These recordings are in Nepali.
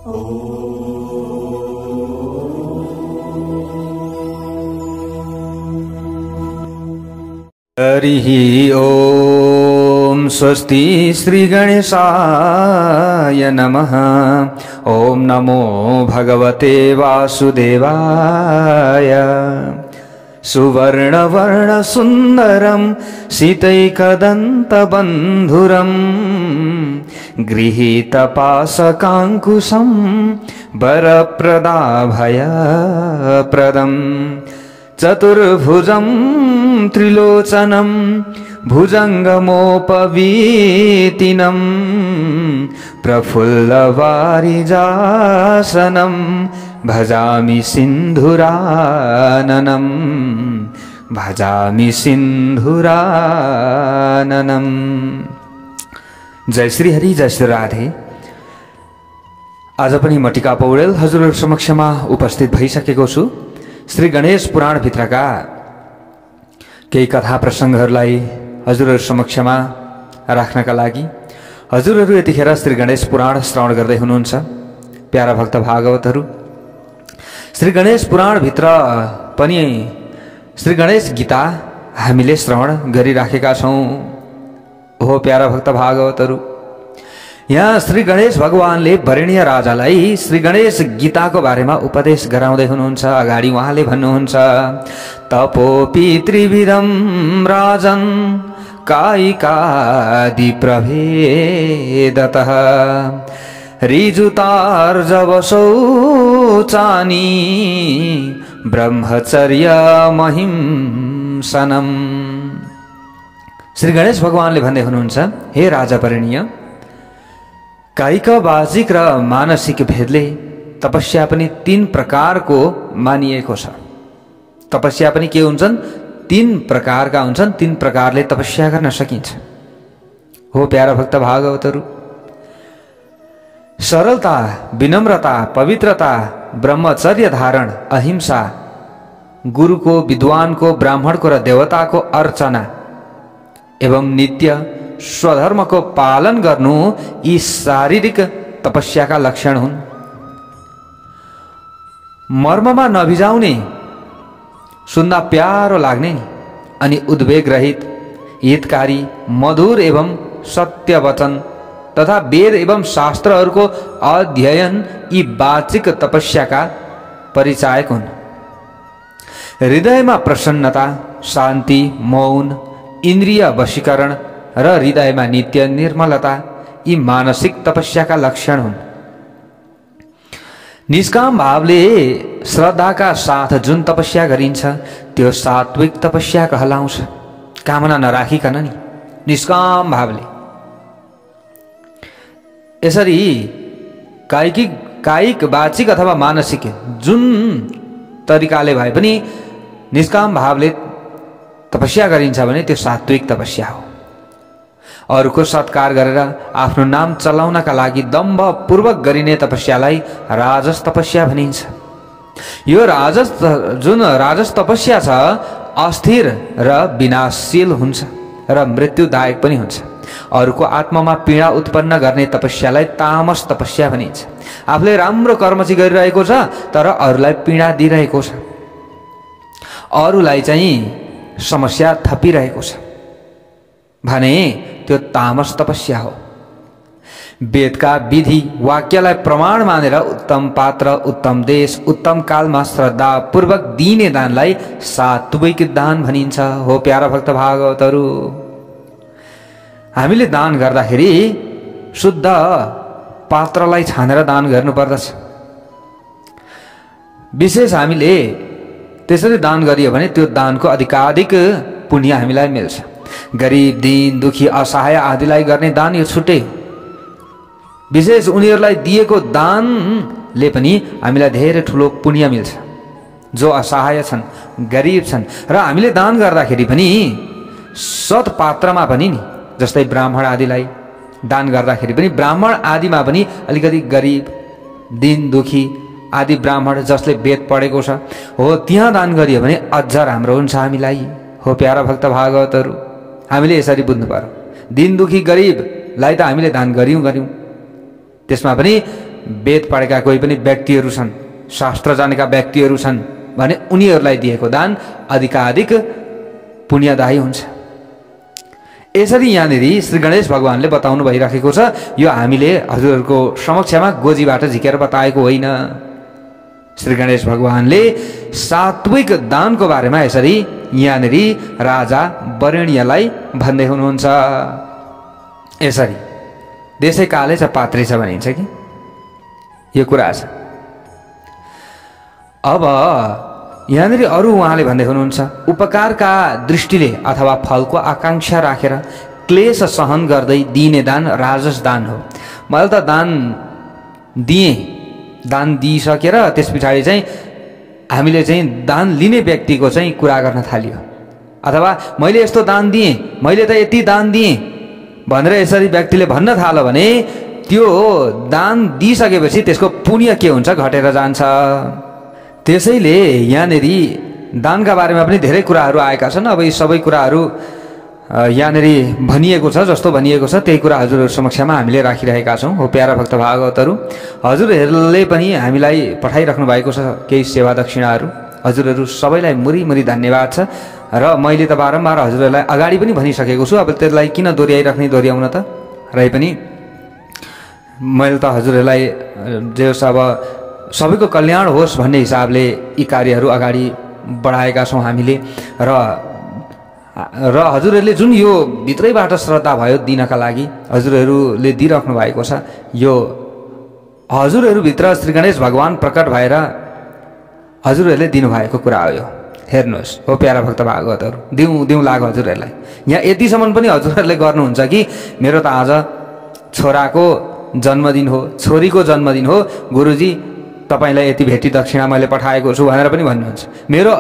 हरिः ओम स्वस्ति श्री गणेशाय नमः। ओम नमो भगवते वासुदेवाय। सुवर्णवर्ण सुंदरं सीतैकदन्तबन्धुरं गृहीतपाशकाङ्कुशं वरप्रदाभयप्रदम् चतुर्भुजं त्रिलोचनं भुजङ्गमोपवीतिनं प्रफुल्लवारिजासनं भजामि सिन्धुराननं भजामि सिन्धुराननं। जय श्री हरि, जय श्री राधे। आज पनि म टिका पौडेल हजुरहरु समक्षमा उपस्थित भइसकेको छु। श्री गणेश पुराण भित्रका केही कथा प्रसंगहरूलाई हजुरहरु समक्षमा राख्नका लागि हजुरहरु यतिखेर श्री गणेश पुराण श्रवण गर्दै हुनुहुन्छ। प्यारा भक्त भागवतहरु, श्री गणेश पुराण भित्र पनि श्री गणेश गीता हामीले श्रवण गरिराखेका छौं। हो प्यारा भक्त भागवतहरु, यहाँ श्री गणेश भगवानले वरेण्य राजालाई श्री गणेश गीताको बारेमा उपदेश गराउँदै हुनुहुन्छ। अगाडि उहाँले भन्नुहुन्छ, तपोपि त्रिविधं राजन् कायिकादि प्रभेदतः ऋजुतार्जवशौचानि ब्रह्मचर्य महिंसनम्। श्री गणेश भगवानले भन्दै हुनुहुन्छ, हे राजा वरेण्य, कायिक वाचिक र मानसिक भेदले तपस्या पनि तीन प्रकारको मानिएको छ। तपस्या पनि के हुन्छन्? तीन प्रकारका हुन्छन्। तीन प्रकारले तपस्या गर्न सकिन्छ। हो प्यारा भक्त भागवतहरु, सरलता, विनम्रता, पवित्रता, ब्रह्मचर्य धारण, अहिंसा, गुरुको, विद्वानको, ब्राह्मणको र देवताको अर्चना एवं नित्य स्वधर्मको पालन गर्नु यी शारीरिक तपस्याका लक्षण हुन्। मर्ममा नभिजाउने, सुन्दा प्यारो लाग्ने अनि उद्वेग रहित, हितकारी, मधुर एवं सत्य वचन तथा वेद एवं शास्त्रहरूको अध्ययन यी वाचिक तपस्याका परिचायक हुन्। हृदयमा प्रसन्नता, शान्ति, मौन, इन्द्रिय वशीकरण र हृदयमा नित्य निर्मलता यी मानसिक तपस्याका लक्षण हुन्। निष्काम भावले श्रद्धाका साथ जुन तपस्या गरिन्छ त्यो सात्विक तपस्या कहलाउँछ। कामना नराखिकन नि, निष्काम भावले। यसरी कायिक, वाचिक अथवा मानसिक जुन तरिकाले भए पनि निष्काम भावले तपस्या गरिन्छ भने त्यो सात्विक तपस्या हो। अरूको सत्कार गरेर आफ्नो नाम चलाउनका लागि दम्भपूर्वक गरिने तपस्यालाई राजस तपस्या भनिन्छ। यो जुन राजस तपस्या छ अस्थिर र विनाशशील हुन्छ र मृत्युदायक पनि हुन्छ। अरूको आत्मामा पीडा उत्पन्न गर्ने तपस्यालाई तामस तपस्या भनिन्छ। आफूले राम्रो कर्म चाहिँ गरिरहेको छ तर अरूलाई पीडा दिइरहेको छ, अरूलाई चाहिँ समस्या थपिरहेको छ भने त्यो तामस तपस्या हो। वेदका विधि वाक्यलाई प्रमाण मानेर उत्तम पात्र, उत्तम देश, उत्तम कालमा श्रद्धा पूर्वक दिने दानलाई सात्विक दान भनिन्छ। हो प्यारा भक्त भागवतहरु, हामीले दान गर्दाखेरि शुद्ध पात्रलाई छानेर दान गर्नुपर्दछ। विशेष हामीले त्यसरी दान गरियो भने त्यो दानको अधिकाधिक पुण्य हामीलाई मिल्छ। गरीब, दीन, दुखी, असहाय आदिलाई गर्ने दान यो छुट्टै हो। विशेष उनीहरूलाई दिएको दानले पनि हामीलाई धेरै ठुलो पुण्य मिल्छ। जो असहाय छन्, गरीब छन् र हामीले दान गर्दाखेरि पनि सत् पात्रमा पनि नि, जस्तै ब्राह्मण आदिलाई दान गर्दाखेरि पनि ब्राह्मण आदिमा पनि अलिकति गरीब, दीन, दुखी आदि ब्राह्मण जसले वेद पढेको छ हो त्यहाँ दान गरियो भने अझ राम्रो हुन्छ हामीलाई। हो प्यारा भक्त भागवतहरु, हामीले यसरी बुझ्नु पर्यो। दीन, दुखी, गरीबलाई त हामीले दान गर्यौं, त्यसमा पनि वेद पढेका कोही पनि व्यक्तिहरू छन्, शास्त्र जानेका व्यक्तिहरू छन् भने उनीहरूलाई दिएको दान अधिकाधिक पुण्यदायी हुन्छ। यसरी यहाँनिर श्री गणेश भगवानले बताउनु भइराखेको छ। यो हामीले हजुरहरूको समक्षमा गोजीबाट झिकेर बताएको होइन। श्री गणेश भगवानले सात्विक दानको बारेमा यसरी यहाँनिर राजा वरेण्यलाई भन्दै हुनुहुन्छ। यसरी देशै कालै छ पात्रै छ भनिन्छ कि यो कुरा छ। अब यहाँनिर अरू उहाँले भन्दै हुनुहुन्छ, उपकारका दृष्टिले अथवा फलको आकांक्षा राखेर क्लेश सहन गर्दै दिने दान राजस दान हो। मैले त दान दिएँ, दान दिइसकेर त्यस पछाडि चाहिँ हामीले चाहिँ दान लिने व्यक्तिको चाहिँ कुरा गर्न थालियो, अथवा मैले यस्तो दान दिएँ, मैले त यति दान दिएँ भनेर यसरी व्यक्तिले भन्न थाल्यो भने त्यो दान दिइसकेपछि त्यसको पुण्य के हुन्छ, घटेर जान्छ। त्यसैले यहाँनिर दानका बारेमा पनि धेरै कुराहरू आएका छन्। अब यी सबै कुराहरू यहाँनिर भनिएको छ, जस्तो भनिएको छ त्यही कुरा हजुरहरू समक्षमा हामीले राखिरहेका छौँ। हो प्यारा भक्त भागवतहरू, हजुरहरूले पनि हामीलाई पठाइराख्नु भएको छ केही सेवा दक्षिणाहरू। हजुरहरू सबैलाई मुरी धन्यवाद छ। र मैले त बारम्बार हजुरहरूलाई अगाडि पनि भनिसकेको छु, अब त्यसलाई किन दोहोऱ्याउन त। र पनि मैले त हजुरहरूलाई जे होस् अब सबैको कल्याण होस् भन्ने हिसाबले यी कार्यहरू अगाडि बढाएका छौँ हामीले। र हजुरहरूले जुन यो भित्रैबाट श्रद्धा भयो दिनका लागि हजुरहरूले दिइराख्नु भएको छ, यो हजुरहरूभित्र श्री गणेश भगवान प्रकट भएर हजुरहरूले दिनुभएको कुरा हो। यो हेर्नुहोस् हो प्यारा भक्त भागवतहरू, दिउँ लाग्यो हजुरहरूलाई। यहाँ यतिसम्म पनि हजुरहरूले गर्नुहुन्छ कि मेरो त आज छोराको जन्मदिन हो, छोरीको जन्मदिन हो, गुरुजी तपाईँलाई यति भेटी दक्षिणा मैले पठाएको छु भनेर पनि भन्नुहुन्छ। मेरो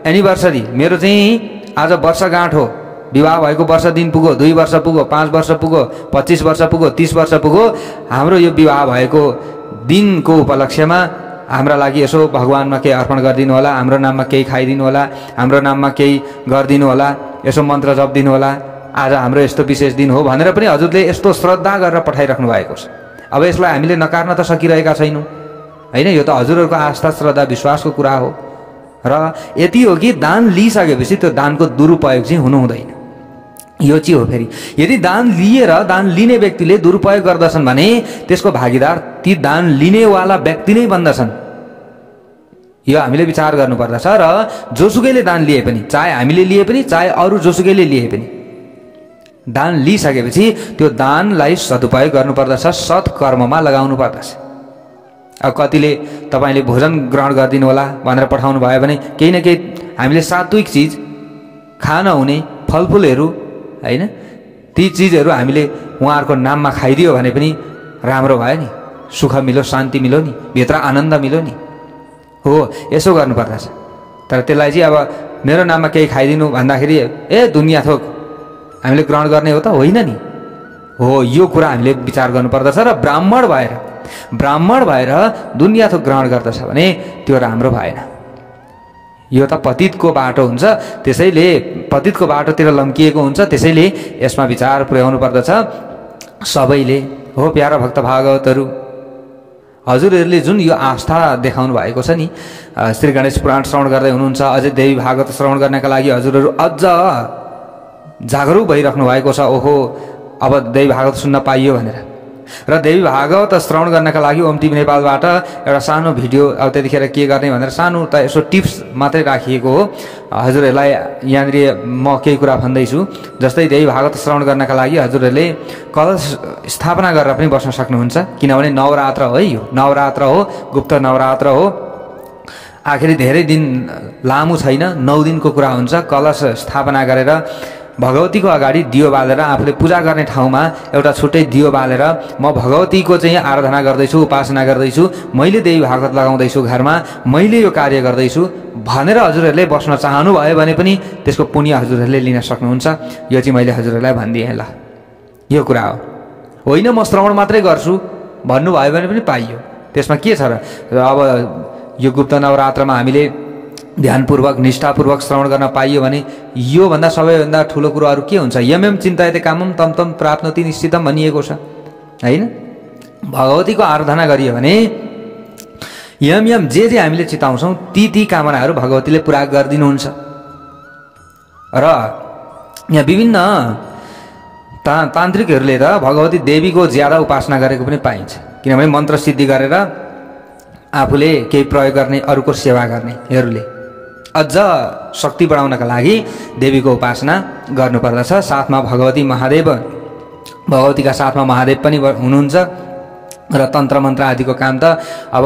एनिभर्सरी, मेरो चाहिँ आज वर्षगाँठ हो, विवाह भएको वर्ष दिन पुग्यो, 2 वर्ष पुग्यो, 5 वर्ष पुग्यो, 25 वर्ष पुग्यो, 30 वर्ष पुग्यो। हाम्रो यो विवाह भएको दिनको उपलक्ष्यमा हाम्रा लागि यसो भगवानमा केही अर्पण गरिदिनु होला, हाम्रो नाममा केही खाइदिनु होला, हाम्रो नाममा केही गरिदिनु होला, यसो मन्त्र जपिदिनु होला, आज हाम्रो यस्तो विशेष दिन हो भनेर पनि हजुरले यस्तो श्रद्धा गरेर पठाइराख्नु भएको छ। अब यसलाई हामीले नकार्न त सकिरहेका छैनौँ होइन। यो त हजुरहरूको आस्था श्रद्धा विश्वासको कुरा हो। र यति हो कि दान लिइसकेपछि त्यो दानको दुरुपयोग चाहिँ हुनु हुँदैन। यो चाहिँ हो। फेरि यदि दान लिएर दान लिने व्यक्तिले दुरुपयोग गर्दछन् भने त्यसको भागीदार ती दान लिनेवाला व्यक्ति नै बन्दछन्। यो हामीले विचार गर्नुपर्दछ। र जोसुकैले दान लिए पनि, चाहे हामीले लिए पनि चाहे अरू जोसुकैले लिए पनि, दान लिइसकेपछि त्यो दानलाई सदुपयोग गर्नुपर्दछ, सत्कर्ममा लगाउनु पर्दछ। अब कतिले तपाईँले भोजन ग्रहण गरिदिनु होला भनेर पठाउनु भयो भने केही न केही हामीले सात्विक चिज खान हुने फलफुलहरू होइन, ती चिजहरू हामीले उहाँहरूको नाममा खाइदियो भने पनि राम्रो भयो नि, सुख मिलो, शान्ति मिलो नि, भित्र आनन्द मिलो नि। हो यसो गर्नुपर्दछ। तर त्यसलाई चाहिँ अब मेरो नाममा केही खाइदिनु भन्दाखेरि दुनियाँ थोक हामीले ग्रहण गर्ने हो त होइन नि। हो यो कुरा हामीले विचार गर्नुपर्दछ। र ब्राह्मण भएर दुनियाँ थोक ग्रहण गर्दछ भने त्यो राम्रो भएन। यो त पतितको बाटो हुन्छ, त्यसैले पतितको बाटोतिर लम्किएको हुन्छ। त्यसैले यसमा विचार पुर्याउनु पर्दछ सबैले। हो प्यारा भक्त भागवतहरू, हजुरहरूले जुन यो आस्था देखाउनु भएको छ नि, श्री गणेश पुराण श्रवण गर्दै हुनुहुन्छ, अझै देवी भागवत श्रवण गर्नका लागि हजुरहरू अझ जागरुक भइराख्नु भएको छ। ओहो अब देवी भागवत सुन्न पाइयो भनेर। र देवी भागवत श्रवण गर्नका लागि ओम टिभी नेपालबाट एउटा सानो भिडियो, अब त्यतिखेर के गर्ने भनेर सानो त यसो टिप्स मात्रै राखिएको हो। हजुरहरूलाई यहाँनिर म केही कुरा भन्दैछु। जस्तै देवी भागवत श्रवण गर्नका लागि हजुरहरूले कलश स्थापना गरेर पनि बस्न सक्नुहुन्छ, किनभने नवरात्र हो। यो नवरात्र हो, गुप्त नवरात्र हो। आखिरी धेरै दिन लामो छैन, 9 दिनको कुरा हुन्छ। कलश स्थापना गरेर भगवतीको अगाडि दियो बालेर आफूले पूजा गर्ने ठाउँमा एउटा छुट्टै दियो बालेर म भगवतीको चाहिँ आराधना गर्दैछु, उपासना गर्दैछु, मैले देवी भागवत लगाउँदैछु घरमा, मैले यो कार्य गर्दैछु भनेर हजुरहरूले बस्न चाहनुभयो भने पनि त्यसको पुण्य हजुरहरूले लिन सक्नुहुन्छ। यो चाहिँ मैले हजुरहरूलाई भनिदिएँ ल। यो कुरा हो, होइन म श्रवण मात्रै गर्छु भन्नुभयो भने पनि पाइयो। त्यसमा के छ र। अब यो गुप्त नवरात्रमा हामीले ध्यानपूर्वक निष्ठापूर्वक श्रवण गर्न पाइयो भने योभन्दा सबैभन्दा ठुलो कुरोहरू के हुन्छ। यम चिन्तायते कामम तम तम प्राप्नोति निश्चितम भनिएको छ होइन। भगवतीको आराधना गरियो भने यम जे हामीले चिताउँछौँ ती कामनाहरू भगवतीले पुरा गरिदिनुहुन्छ। र यहाँ विभिन्न तान्त्रिकहरूले त भगवती देवीको ज्यादा उपासना गरेको पनि पाइन्छ, किनभने मन्त्र सिद्धि गरेर आफूले केही प्रयोग गर्ने, अरूको सेवा गर्नेहरूले अझ शक्ति बढाउनका लागि देवीको उपासना गर्नुपर्दछ। साथमा भगवती महादेव, भगवतीका साथमा महादेव पनि हुनुहुन्छ र तन्त्र मन्त्र आदिको काम त अब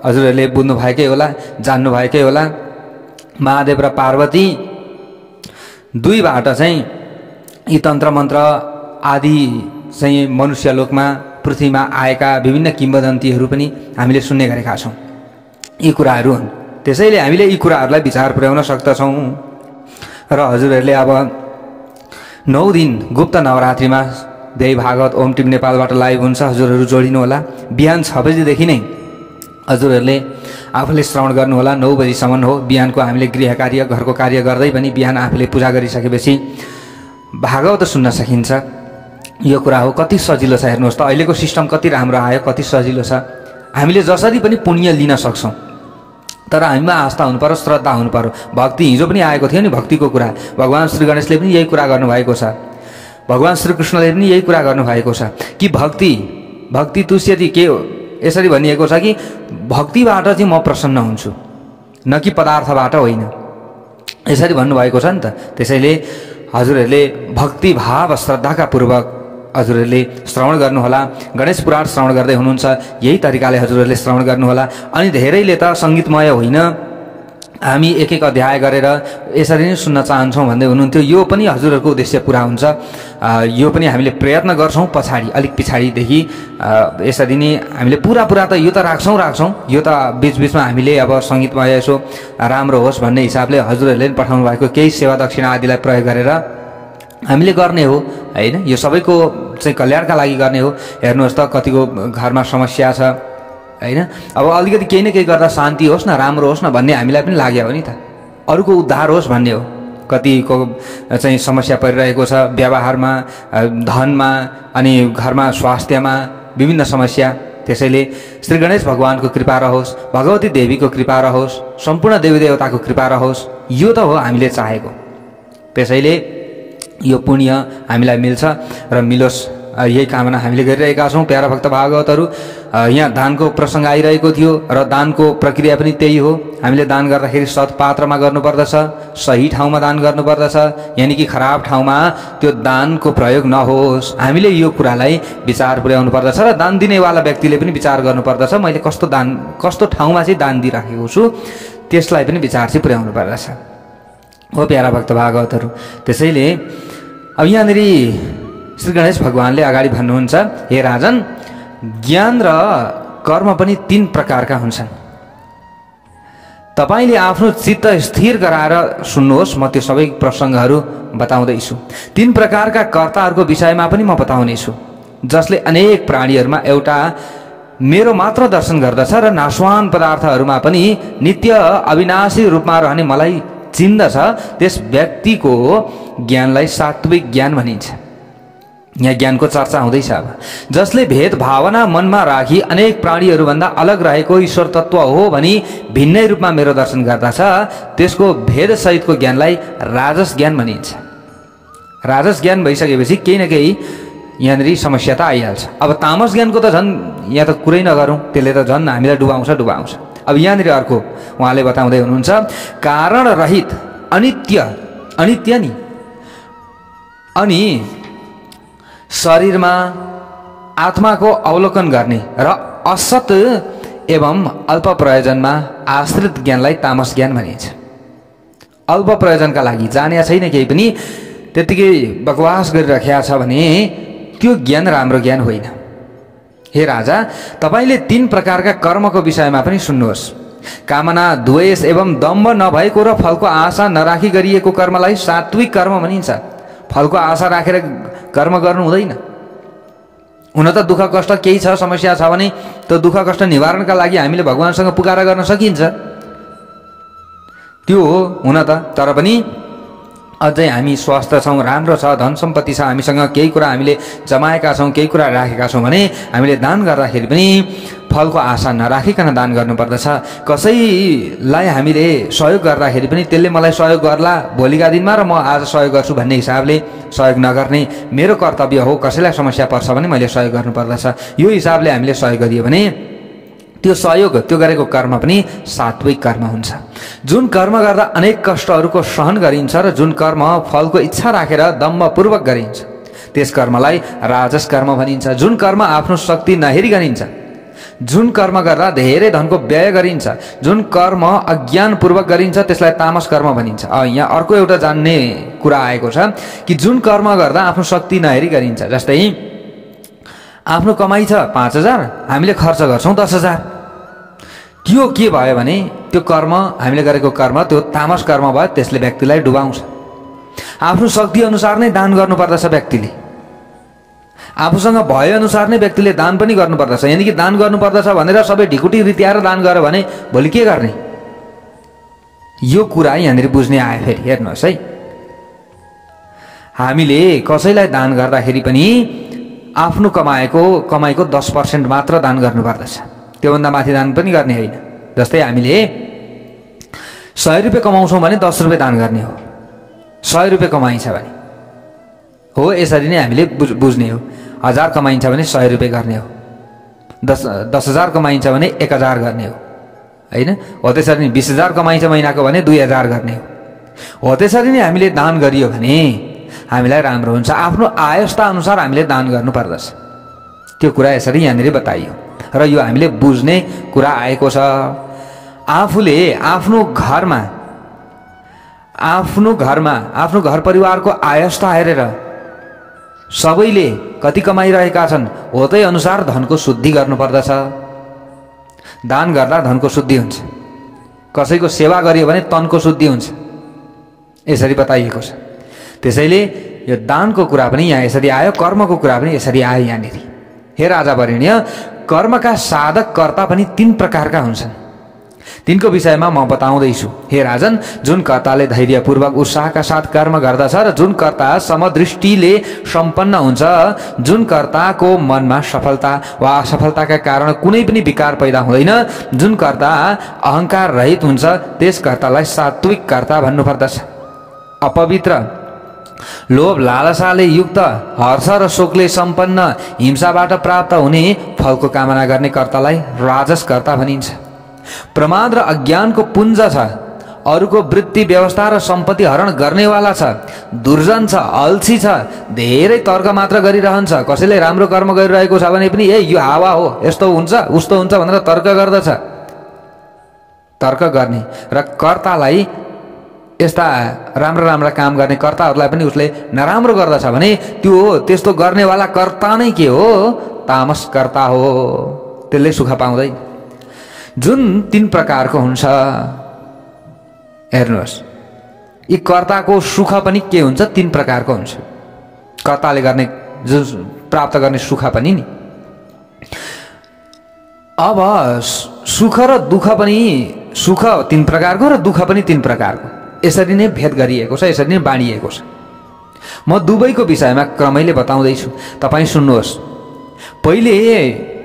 हजुरहरूले बुझ्नु भएकै होला, जान्नु भएकै होला। महादेव र पार्वती दुईबाट चाहिँ यी तन्त्र मन्त्र आदि चाहिँ मनुष्यलोकमा पृथ्वीमा आएका विभिन्न किम्वदन्तीहरू पनि हामीले सुन्ने गरेका छौँ। यी कुराहरू हुन्, त्यसैले हामीले यी कुराहरूलाई विचार पुर्याउन सक्दछौँ। र हजुरहरूले अब 9 दिन गुप्त नवरात्रिमा देवी भागवत ओम टिभी नेपालबाट लाइभ हुन्छ, हजुरहरू जोडिनु होला। बिहान 6 बजीदेखि नै हजुरहरूले आफूले श्रवण गर्नुहोला, 9 बजीसम्म हो। बिहानको हामीले गृह कार्य, घरको कार्य गर्दै पनि बिहान आफूले पूजा गरिसकेपछि भागवत सुन्न सकिन्छ। यो कुरा हो, कति सजिलो छ हेर्नुहोस् त, अहिलेको सिस्टम कति राम्रो आयो, कति सजिलो छ। हामीले जसरी पनि पुण्य लिन सक्छौँ, तर हामीमा आस्था हुनु पर्यो, श्रद्धा हुनु पर्यो। भक्ति हिजो पनि आएको थियो नि, भक्तिको कुरा भगवान् श्री गणेशले पनि यही कुरा गर्नुभएको छ, भगवान् श्रीकृष्णले पनि यही कुरा गर्नुभएको छ कि भक्ति तुष्यति के हो, यसरी भनिएको छ कि भक्तिबाट चाहिँ म प्रसन्न हुन्छु, न कि पदार्थबाट होइन, यसरी भन्नुभएको छ नि त। त्यसैले हजुरहरूले भक्ति भाव श्रद्धाका पूर्वक हजुरहरूले श्रवण गर्नुहोला। गणेश पुराण श्रवण गर्दै हुनुहुन्छ, यही तरिकाले हजुरहरूले श्रवण गर्नुहोला। अनि धेरैले त सङ्गीतमय होइन, हामी एक एक अध्याय गरेर यसरी नै सुन्न चाहन्छौँ भन्दै हुनुहुन्थ्यो। यो पनि हजुरहरूको उद्देश्य पुरा हुन्छ, यो पनि हामीले प्रयत्न गर्छौँ। पछाडि अलिक पछाडिदेखि यसरी नै हामीले पुरा त यो त राख्छौँ, यो त बिचबिचमा हामीले अब सङ्गीतमय यसो राम्रो होस् भन्ने हिसाबले हजुरहरूले पठाउनु भएको केही सेवा दक्षिणा आदिलाई प्रयोग गरेर हामीले गर्ने हो होइन। यो सबैको चाहिँ कल्याणका लागि गर्ने हो। हेर्नुहोस् त कतिको घरमा समस्या छ होइन, अब अलिकति केही न केही गर्दा शान्ति होस् न, राम्रो होस् न भन्ने हामीलाई पनि लाग्यो हो नि त, अरूको उद्धार होस् भन्ने हो। कतिको चाहिँ समस्या परिरहेको छ व्यवहारमा, धनमा, अनि घरमा स्वास्थ्यमा विभिन्न समस्या। त्यसैले श्री गणेश भगवानको कृपा रहोस्, भगवती देवीको कृपा रहोस्, सम्पूर्ण देवी देवताको कृपा रहोस्, यो त हो हामीले चाहेको। त्यसैले यो पुण्य हामीलाई मिल्छ र मिलोस्, यही कामना हामीले गरिरहेका छौँ। प्यारा भक्त भागवतहरू, यहाँ दानको प्रसङ्ग आइरहेको थियो र दानको प्रक्रिया पनि त्यही हो। हामीले दान गर्दाखेरि सत्पात्रमा गर्नुपर्दछ, सही ठाउँमा दान गर्नुपर्दछ, यानि कि खराब ठाउँमा त्यो दानको प्रयोग नहोस्। हामीले यो कुरालाई विचार पुर्याउनु पर्दछ र दान दिनेवाला व्यक्तिले पनि विचार गर्नुपर्दछ, मैले कस्तो ठाउँमा चाहिँ दान दिइराखेको छु, त्यसलाई पनि विचार चाहिँ पुर्याउनु पर्दछ हो प्यारा भक्त भागवतहरू। त्यसैले अब यहाँनिर श्री गणेश भगवानले अगाडि भन्नुहुन्छ, हे राजन, ज्ञान र कर्म पनि 3 प्रकारका हुन्छन्। तपाईँले आफ्नो चित्त स्थिर गराएर सुन्नुहोस्, म त्यो सबै प्रसङ्गहरू बताउँदैछु। 3 प्रकारका कर्ताहरूको विषयमा पनि म बताउनेछु, जसले अनेक प्राणीहरूमा एउटा मेरो मात्र दर्शन गर्दछ र नाशवान पदार्थहरूमा पनि नित्य अविनाशी रूपमा रहने मलाई चिन्दछ। त्यस व्यक्तिको ज्ञानलाई सात्विक ज्ञान भनिन्छ। यहाँ ज्ञानको चर्चा हुँदैछ। अब जसले भेद भावना मनमा राखी अनेक प्राणीहरूभन्दा अलग रहेको ईश्वर तत्व हो भनी भिन्नै रूपमा मेरो दर्शन गर्दछ, त्यसको भेदसहितको ज्ञानलाई राजस ज्ञान भनिन्छ। राजस ज्ञान भइसकेपछि केही न केही यहाँनिर समस्या त आइहाल्छ। अब तामस ज्ञानको त झन् यहाँ त कुरै नगरौँ, त्यसले त झन् हामीलाई डुबाउँछ। अब यहाँनिर अर्को उहाँले बताउँदै हुनुहुन्छ, कारण रहित अनित्य नि अनि शरीरमा आत्माको अवलोकन गर्ने र असत एवं अल्प प्रयोजनमा आश्रित ज्ञानलाई तामस ज्ञान भनिन्छ। अल्प प्रयोजनका लागि जाने छैन, केही पनि त्यतिकै बकवास गरिराखेको छ भने त्यो ज्ञान राम्रो ज्ञान होइन। हे राजा, तपाईँले 3 प्रकारका कर्मको विषयमा पनि सुन्नुहोस्। कामना, द्वेष एवं दम्भ नभएको र फलको आशा नराखी गरिएको कर्मलाई सात्विक कर्म भनिन्छ। फलको आशा राखेर कर्म गर्नु हुँदैन। हुन त दुःख कष्ट केही छ, समस्या छ भने त्यो दुःख कष्ट निवारणका लागि हामीले भगवानसँग पुकारा गर्न सकिन्छ, त्यो हो हुन त। तर पनि अझै हामी स्वस्थ छौँ, राम्रो छ, धन सम्पत्ति छ, हामीसँग केही कुरा हामीले जमाएका छौँ, केही कुरा राखेका छौँ भने हामीले दान गर्दाखेरि पनि फलको आशा नराखिकन दान गर्नुपर्दछ। कसैलाई हामीले सहयोग गर्दाखेरि पनि त्यसले मलाई सहयोग गर्ला भोलिका दिनमा र म आज सहयोग गर्छु भन्ने हिसाबले सहयोग नगर्ने, मेरो कर्तव्य हो, कसैलाई समस्या पर्छ भने मैले सहयोग गर्नुपर्दछ, यो हिसाबले हामीले सहयोग गरियो भने त्यो सहयोग, त्यो गरेको कर्म पनि सात्विक कर्म हुन्छ। जुन कर्म गर्दा अनेक कष्टहरूको सहन गरिन्छ र जुन कर्म फलको इच्छा राखेर दम्भपूर्वक गरिन्छ त्यस कर्मलाई राजस कर्म भनिन्छ। जुन कर्म आफ्नो शक्ति नहेरी गरिन्छ, जुन कर्म गर्दा धेरै धनको व्यय गरिन्छ, जुन कर्म अज्ञानपूर्वक गरिन्छ त्यसलाई तामस कर्म भनिन्छ। यहाँ अर्को एउटा जान्ने कुरा आएको छ कि जुन कर्म गर्दा आफ्नो शक्ति नहेरी गरिन्छ, जस्तै आफ्नो कमाइ छ 5,000, हामीले खर्च गर्छौँ 10,000, त्यो के भयो भने त्यो कर्म, हामीले गरेको कर्म त्यो तामस कर्म भयो, त्यसले व्यक्तिलाई डुबाउँछ। आफ्नो शक्ति अनुसार नै दान गर्नुपर्दछ व्यक्तिले, आफूसँग भए अनुसार नै व्यक्तिले दान पनि गर्नुपर्दछ। यानि कि दान गर्नुपर्दछ भनेर सबै ढिकुटी रित्याएर दान गर्यो भने भोलि के गर्ने, यो कुरा यहाँनिर बुझ्ने आयो। फेरि हेर्नुहोस् है, हामीले कसैलाई दान गर्दाखेरि पनि आफ्नो कमाइको 10% मात्र दान गर्नुपर्दछ, त्योभन्दा माथि दान पनि गर्ने होइन। जस्तै हामीले 100 रुपियाँ कमाउँछौँ भने 10 रुपियाँ दान गर्ने हो, 100 रुपियाँ कमाइन्छ भने हो, यसरी नै हामीले बुझ्ने हो। 1000 कमाइन्छ भने 100 रुपियाँ गर्ने हो, 10,000 कमाइन्छ भने 1,000 गर्ने हो, होइन? हो त्यसरी नै 20,000 कमाइन्छ महिनाको भने 2,000 गर्ने हो त्यसरी नै हामीले दान गरियो भने हामीलाई राम्रो हुन्छ। आफ्नो आयस्ता अनुसार हामीले दान गर्नुपर्दछ, त्यो कुरा यसरी यहाँनिर बताइयो र यो हामीले बुझ्ने कुरा आएको छ। आफूले आफ्नो घर परिवारको आयस्ता हेरेर सबैले कति कमाइरहेका छन् हो त्यही अनुसार धनको शुद्धि गर्नुपर्दछ। दान गर्दा धनको शुद्धि हुन्छ, कसैको सेवा गरियो भने तनको शुद्धि हुन्छ, यसरी बताइएको छ। त्यसैले यो दानको कुरा पनि यहाँ यसरी आयो, कर्मको कुरा पनि यसरी आयो यहाँनिर। हे राजा वरेण्य, कर्मका साधक कर्ता पनि 3 प्रकारका हुन्छन्, तिनको विषयमा म बताउँदैछु। हे राजन, जुन कर्ताले धैर्यपूर्वक उत्साहका साथ कर्म गर्दछ र जुन कर्ता समदृष्टिले सम्पन्न हुन्छ, जुन कर्ताको मनमा सफलता वा असफलताका कारण कुनै पनि विकार पैदा हुँदैन, जुन कर्ता अहङ्कार रहित हुन्छ, त्यस कर्तालाई सात्विक कर्ता भन्नुपर्दछ। अपवित्र, लोभ लालसाले युक्त, हर्ष र शोकले सम्पन्न, हिंसाबाट प्राप्त हुने फलको कामना गर्ने कर्तालाई राजस कर्ता भनिन्छ। प्रमाद र अज्ञानको पुञ्ज छ, अरूको वृत्ति व्यवस्था र सम्पत्ति हरण गर्नेवाला छ, दुर्जन छ, अल्छी छ, धेरै तर्क मात्र गरिरहन्छ। कसैले राम्रो कर्म गरिरहेको छ भने पनि यो हावा हो, यस्तो हुन्छ उस्तो हुन्छ भनेर तर्क गर्दछ। तर्क गर्ने र कर्तालाई, यस्ता राम्रा काम गर्ने कर्ताहरूलाई पनि उसले नराम्रो गर्दछ भने त्यो त्यस्तो गर्नेवाला कर्ता नै के हो, तामस कर्ता हो, त्यसले सुख पाउँदैन। जुन 3 प्रकारको हुन्छ हेर्नुहोस्, यी कर्ताको सुख पनि के हुन्छ, 3 प्रकारको हुन्छ। कर्ताले गर्ने जुन प्राप्त गर्ने सुख पनि नि, अब सुख र दुःख पनि, सुख 3 प्रकारको र दुःख पनि 3 प्रकारको, यसरी नै भेद गरिएको छ, यसरी नै बाँडिएको छ। म दुवैको विषयमा क्रमैले बताउँदैछु, तपाईँ सुन्नुहोस्। पहिले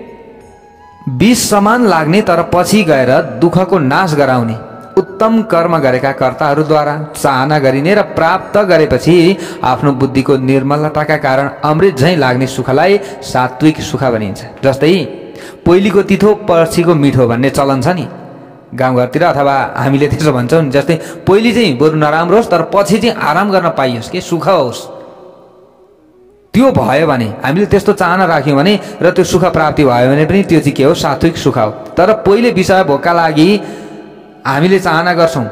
विष समान लाग्ने तर पछि गएर दुःखको नाश गराउने उत्तम कर्म गरेका कर्ताहरूद्वारा चाहना गरिने र प्राप्त गरेपछि आफ्नो बुद्धिको निर्मलताका कारण अमृत झैँ लाग्ने सुखलाई सात्विक सुख भनिन्छ। जस्तै पहिलेको तितो पछिको मिठो भन्ने चलन छ नि गाउँघरतिर, अथवा हामीले त्यसो भन्छौँ नि। जस्तै पहिले चाहिँ बरु नराम्रो होस् तर पछि चाहिँ आराम गर्न पाइयोस्, के सुख होस्, त्यो भयो भने हामीले त्यस्तो चाहना राख्यौँ भने र त्यो सुख प्राप्ति भयो भने पनि त्यो चाहिँ के हो, सात्विक सुख हो। तर पहिले विषय भोगका लागि हामीले चाहना गर्छौँ,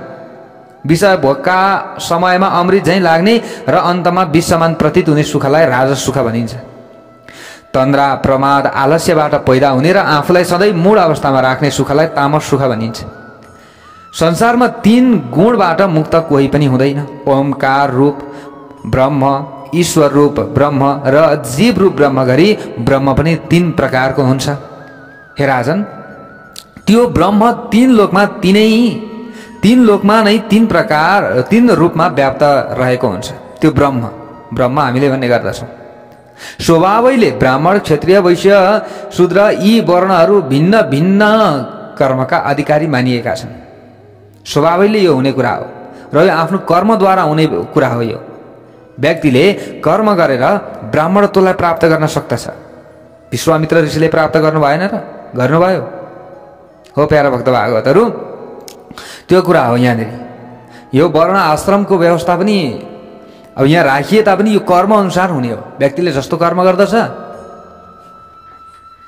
विषय भोगका समयमा अमृत झैँ लाग्ने र अन्तमा विष समान प्रतीत हुने सुखलाई राजस सुख भनिन्छ। तन्द्रा, प्रमाद, आलस्यबाट पैदा हुने र आफूलाई सधैँ मूढ अवस्थामा राख्ने सुखलाई तामस सुख भनिन्छ। संसारमा 3 गुणबाट मुक्त कोही पनि हुँदैन। ओमकार रूप ब्रह्म, ईश्वर रूप ब्रह्म र जीव रूप ब्रह्म गरी ब्रह्म पनि 3 प्रकारको हुन्छ। हे राजन, त्यो ब्रह्म 3 लोकमा तीन लोकमा नै तीन रूपमा व्याप्त रहेको हुन्छ। त्यो ब्रह्म हामीले भन्ने गर्दछौँ। स्वभावैले ब्राह्मण, क्षत्रिय, वैश्य, शूद्र यी वर्णहरू भिन्न भिन्न कर्मका अधिकारी मानिएका छन्। स्वभावैले यो हुने कुरा हो र यो आफ्नो कर्मद्वारा हुने कुरा हो। यो व्यक्तिले कर्म गरेर ब्राह्मणत्वलाई प्राप्त गर्न सक्दछ। विश्वामित्र ऋषिले प्राप्त गर्नु भएन र? गर्नुभयो हो प्यारा भक्त भागवतहरू। त्यो कुरा हो। यहाँनिर यो वर्ण आश्रमको व्यवस्था पनि अब यहाँ राखिए तापनि यो कर्म अनुसार हुने हो। व्यक्तिले जस्तो कर्म गर्दछ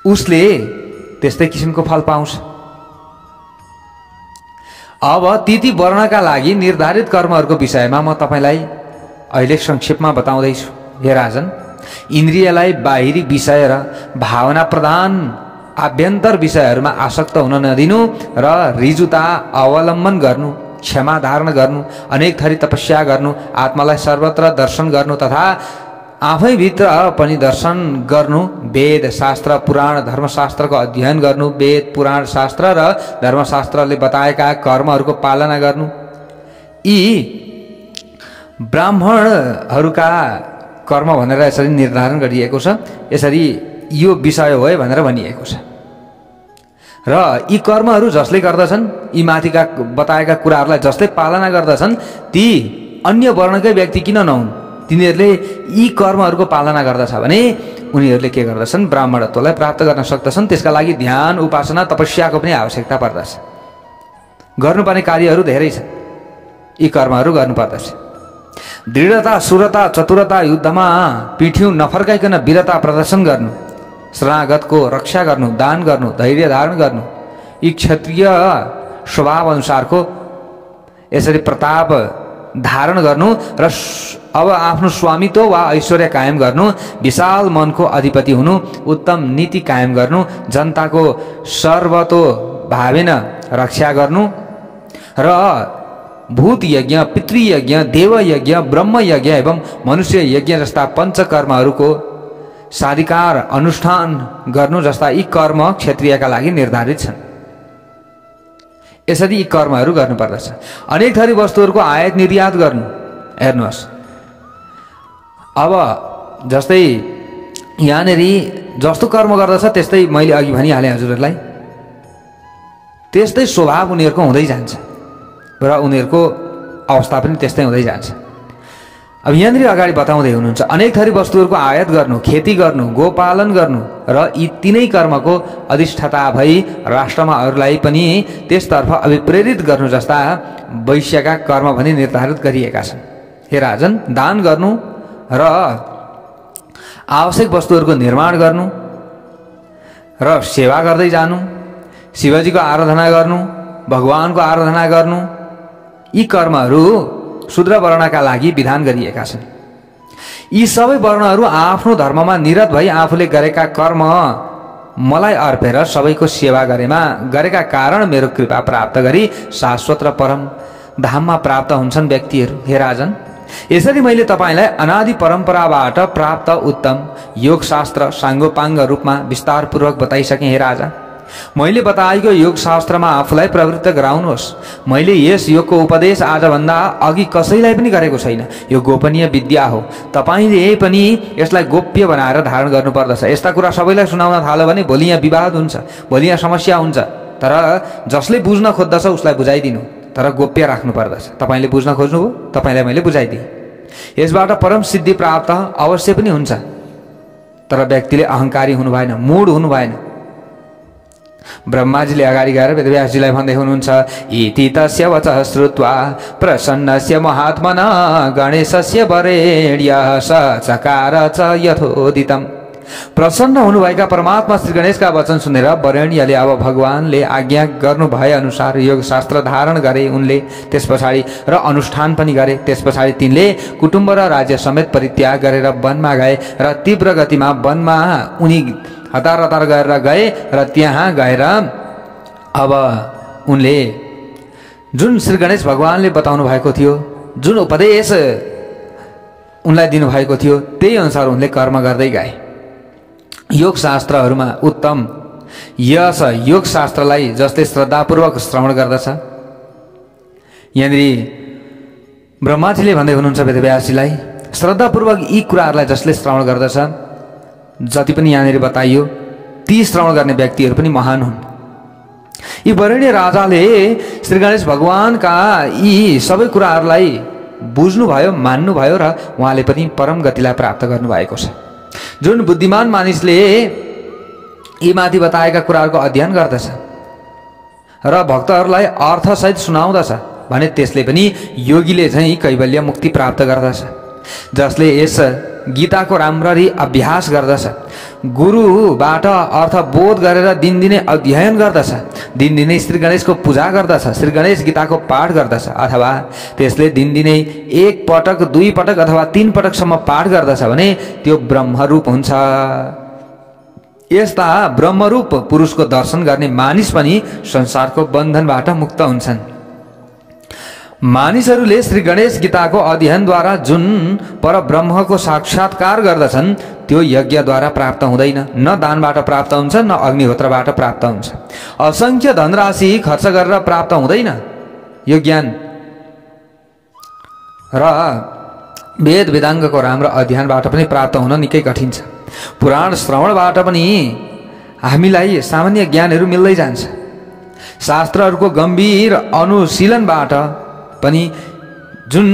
उसले त्यस्तै किसिमको फल पाउँछ। अब ती वर्णका लागि निर्धारित कर्महरूको विषयमा म तपाईलाई अहिले संक्षेपमा बताउँदैछु। हे राजन, इन्द्रियलाई बाहिरी विषय र भावना प्रधान आभ्यन्तर विषयहरूमा आसक्त हुन नदिनु र रिजुता अवलम्बन गर्नु, क्षमा धारण गर्नु, अनेक थरी तपस्या गर्नु, आत्मालाई सर्वत्र दर्शन गर्नु तथा आफैभित्र पनि दर्शन गर्नु, वेद शास्त्र पुराण धर्मशास्त्रको अध्ययन गर्नु, वेद पुराण शास्त्र र धर्मशास्त्रले बताएका कर्महरूको पालना गर्नु, यी ब्राह्मणहरूका कर्म भनेर यसरी निर्धारण गरिएको छ। यसरी यो विषय हो भनेर भनिएको छ। र यी कर्महरू जसले गर्दछन्, यी माथिका बताएका कुराहरूलाई जसले पालना गर्दछन्, ती अन्य वर्णकै व्यक्ति किन नहुन्? तिनीहरूले यी कर्महरूको पालना गर्दछ भने उनीहरूले के गर्दछन्? ब्राह्मणत्वलाई प्राप्त गर्न सक्दछन्। त्यसका लागि ध्यान, उपासना, तपस्याको पनि आवश्यकता पर्दछ। गर्नुपर्ने कार्यहरू धेरै छन्। यी कर्महरू गर्नुपर्दछ। दृढता, सुरता, चतुरता, युद्धमा पिठ्यौँ नफर्काइकन वीरता प्रदर्शन गर्नु, शरणागतको रक्षा गर्नु, दान गर्नु, धैर्य धारण गर्नु, यी क्षत्रिय स्वभाव अनुसारको यसरी प्रताप धारण गर्नु र अब आफ्नो स्वामित्व वा ऐश्वर्य कायम गर्नु, विशाल मनको अधिपति हुनु, उत्तम नीति कायम गर्नु, जनताको सर्वतोभावेन रक्षा गर्नु र भूत यज्ञ, पितृयज्ञ, देवयज्ञ, ब्रह्मयज्ञ एवं मनुष्य यज्ञ जस्ता पञ्चकर्महरूको साधिकार अनुष्ठान गर्नु जस्ता यी कर्म क्षत्रियका लागि निर्धारित छन्। यसरी यी कर्महरू गर्नुपर्दछ। अनेक थरी वस्तुहरूको आयात निर्यात गर्नु। हेर्नुहोस्, अब जस्तै यहाँनिर जस्तो कर्म गर्दछ त्यस्तै मैले अघि भनिहालेँ हजुरहरूलाई, त्यस्तै स्वभाव उनीहरूको हुँदै जान्छ र उनीहरूको अवस्था पनि त्यस्तै हुँदै जान्छ। अब यहाँनिर अगाडि बताउँदै हुनुहुन्छ, अनेक थरी वस्तुहरूको आयात गर्नु, खेती गर्नु, गोपालन गर्नु र यी तीनै कर्मको अधिष्ठाता भई राष्ट्रमा अरूलाई पनि त्यसतर्फ अभिप्रेरित गर्नु जस्ता वैश्यका कर्म भनी निर्धारित गरिएका छन्। हे राजन, दान गर्नु र आवश्यक वस्तुहरूको निर्माण गर्नु र सेवा गर्दै जानु, शिवजीको आराधना गर्नु, भगवानको आराधना गर्नु, यी कर्महरू शूद्र वर्णका लागि विधान गरिएका छन्। यी सबै वर्णहरू आफ्नो धर्ममा निरत भई आफूले गरेका कर्म मलाई अर्पेर सबैको सेवा गरेका कारण मेरो कृपा प्राप्त गरी शाश्वत र परम धाममा प्राप्त हुन्छन् व्यक्तिहरू। हे राजन, यसरी मैले तपाईलाई अनादि परम्पराबाट प्राप्त उत्तम योग शास्त्र साङ्गोपाङ्ग रूपमा विस्तारपूर्वक बताइसकेँ। हे राजा, मैले बताएको योग शास्त्रमा आफूलाई प्रवृत्त गराउनुहोस्। मैले यस योगको उपदेश आजभन्दा अघि कसैलाई पनि गरेको छैन। यो गोपनीय विद्या हो। तपाईँले पनि यसलाई गोप्य बनाएर धारण गर्नुपर्दछ। यस्ता कुरा सबैलाई सुनाउन थाल्यो भने भोलि यहाँ विवाद हुन्छ, भोलि यहाँ समस्या हुन्छ। तर जसले बुझ्न खोज्दछ उसलाई बुझाइदिनु, तर गोप्य राख्नु पर्दछ। तपाईँले बुझ्न खोज्नुभयो, तपाईँलाई मैले बुझाइदिएँ। यसबाट परम सिद्धि प्राप्त अवश्य पनि हुन्छ, तर व्यक्तिले अहङ्कारी हुनु भएन, मूढ हुनु भएन। ब्रह्माजीले अगाडि गएर वेदव्यासजीलाई भन्दै हुनुहुन्छ, इति तस्य वचः श्रुत्वा प्रसन्नस्य महात्मना गणेशस्य वरेण्यः स चकार च यथोदितम्। प्रसन्न हुनुभएका परमात्मा श्री गणेशका वचन सुनेर वरेण्यले अब भगवानले आज्ञा गर्नु भए अनुसार योग शास्त्र धारण गरे उनले। त्यस पछाडि र अनुष्ठान पनि गरे। त्यस पछाडि तिनले कुटुम्ब र राज्य समेत परित्याग गरेर वनमा गए र तीव्र गतिमा वनमा उनी हतार हतार गरेर गए र त्यहाँ गएर अब उनले जुन श्री गणेश भगवानले बताउनु भएको थियो, जुन उपदेश उनलाई दिनुभएको थियो, त्यही अनुसार उनले कर्म गर्दै गए। योग शास्त्रहरूमा उत्तम यस योग शास्त्रलाई जसले श्रद्धापूर्वक श्रवण गर्दछ, यहाँनिर ब्रह्माजीले भन्दै हुनुहुन्छ वेदव्यासजीलाई, श्रद्धापूर्वक यी कुराहरूलाई जसले श्रवण गर्दछ, जति पनि यहाँनिर बताइयो ती श्रवण गर्ने व्यक्तिहरू पनि महान हुन्। यी वरेण्य राजाले श्री गणेश भगवानका यी सबै कुराहरूलाई बुझ्नुभयो, मान्नुभयो र उहाँले पनि परम गतिलाई प्राप्त गर्नुभएको छ। जुन बुद्धिमान मानिसले यी माथि बताएका कुराहरूको अध्ययन गर्दछ र भक्तहरूलाई अर्थसहित सुनाउँदछ भने त्यसले पनि योगीले चाहिँ कैवल्य मुक्ति प्राप्त गर्दछ। जसले यस गीताको राम्ररी अभ्यास गर्दछ, गुरुबाट अर्थ बोध गरेर दिनदिनै अध्ययन गर्दछ, दिनदिनै श्री गणेशको पूजा गर्दछ, श्री गणेश गीताको पाठ गर्दछ, अथवा त्यसले दिनदिनै 1 पटक 2 पटक अथवा 3 पटकसम्म पाठ गर्दछ भने त्यो ब्रह्मरूप हुन्छ। यस्ता ब्रह्मरूप पुरुषको दर्शन गर्ने मानिस पनि संसारको बन्धनबाट मुक्त हुन्छन्। मानिसहरूले श्री गणेश गीताको अध्ययनद्वारा जुन परब्रह्मको साक्षात्कार गर्दछन् त्यो यज्ञद्वारा प्राप्त हुँदैन, न दानबाट प्राप्त हुन्छ न अग्निहोत्रबाट प्राप्त हुन्छ। असंख्य धनराशि खर्च गरेर प्राप्त हुँदैन यो ज्ञान, र वेद वेदाङ्गको राम्रो अध्ययनबाट पनि प्राप्त हुन निकै कठिन छ। पुराण श्रवणबाट पनि हामीलाई सामान्य ज्ञानहरू मिल्दै जान्छ। शास्त्रहरूको गम्भीर अनुशीलनबाट पनि जुन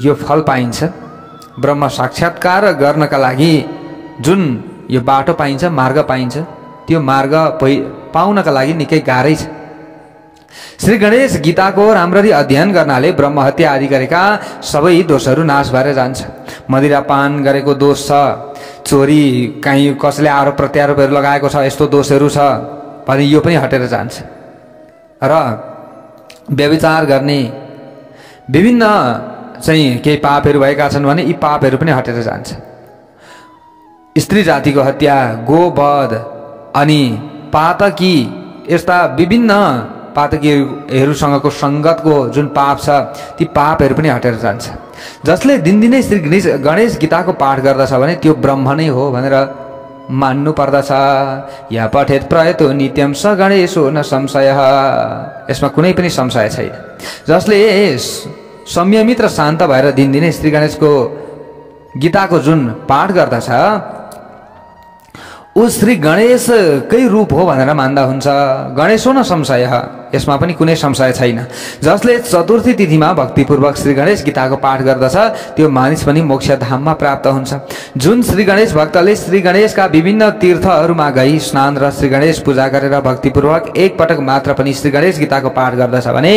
यो फल पाइन्छ, ब्रह्म साक्षात्कार गर्नका लागि जुन यो बाटो पाइन्छ, मार्ग पाइन्छ, त्यो मार्ग पाउनका लागि निकै गाह्रै छ। श्री गणेश गीताको राम्ररी अध्ययन गर्नाले ब्रह्म हत्या आदि गरेका सबै दोषहरू नाश भएर जान्छ। मदिरापान गरेको दोष छ, चोरी कहीँ कसैले आरोप प्रत्यारोपहरू लगाएको छ, यस्तो दोषहरू छ भने यो पनि हटेर जान्छ। र व्यभिचार गर्ने विभिन्न चाहिँ केही पापहरू भएका छन् भने यी पापहरू पनि हटेर जान्छ। स्त्री जातिको हत्या, गोवध अनि पातकी, यस्ता विभिन्न पातकीहरूसँगको सङ्गतको जुन पाप छ ती पापहरू पनि हटेर जान्छ। जसले दिनदिनै श्री गणेश गीताको पाठ गर्दछ भने त्यो ब्रह्म नै हो भनेर मान्नु पर्दछ। या पठेत प्रयतो नित्यम स गणेशो न संशय, यसमा कुनै पनि संशय छैन। जसले संयमित र शान्त भएर दिनदिनै श्री गणेशको गीताको जुन पाठ गर्दछ ऊ श्री गणेशकै रूप हो भनेर मान्दा हुन्छ। गणेशो न संशय, यसमा पनि कुनै संशय छैन। जसले चतुर्थी तिथिमा भक्तिपूर्वक श्री गणेश गीताको पाठ गर्दछ त्यो मानिस पनि मोक्षधाममा प्राप्त हुन्छ। जुन श्री गणेश भक्तले श्री गणेशका विभिन्न तीर्थहरूमा गई स्नान र श्री गणेश पूजा गरेर भक्तिपूर्वक 1 पटक मात्र पनि श्री गणेश गीताको पाठ गर्दछ भने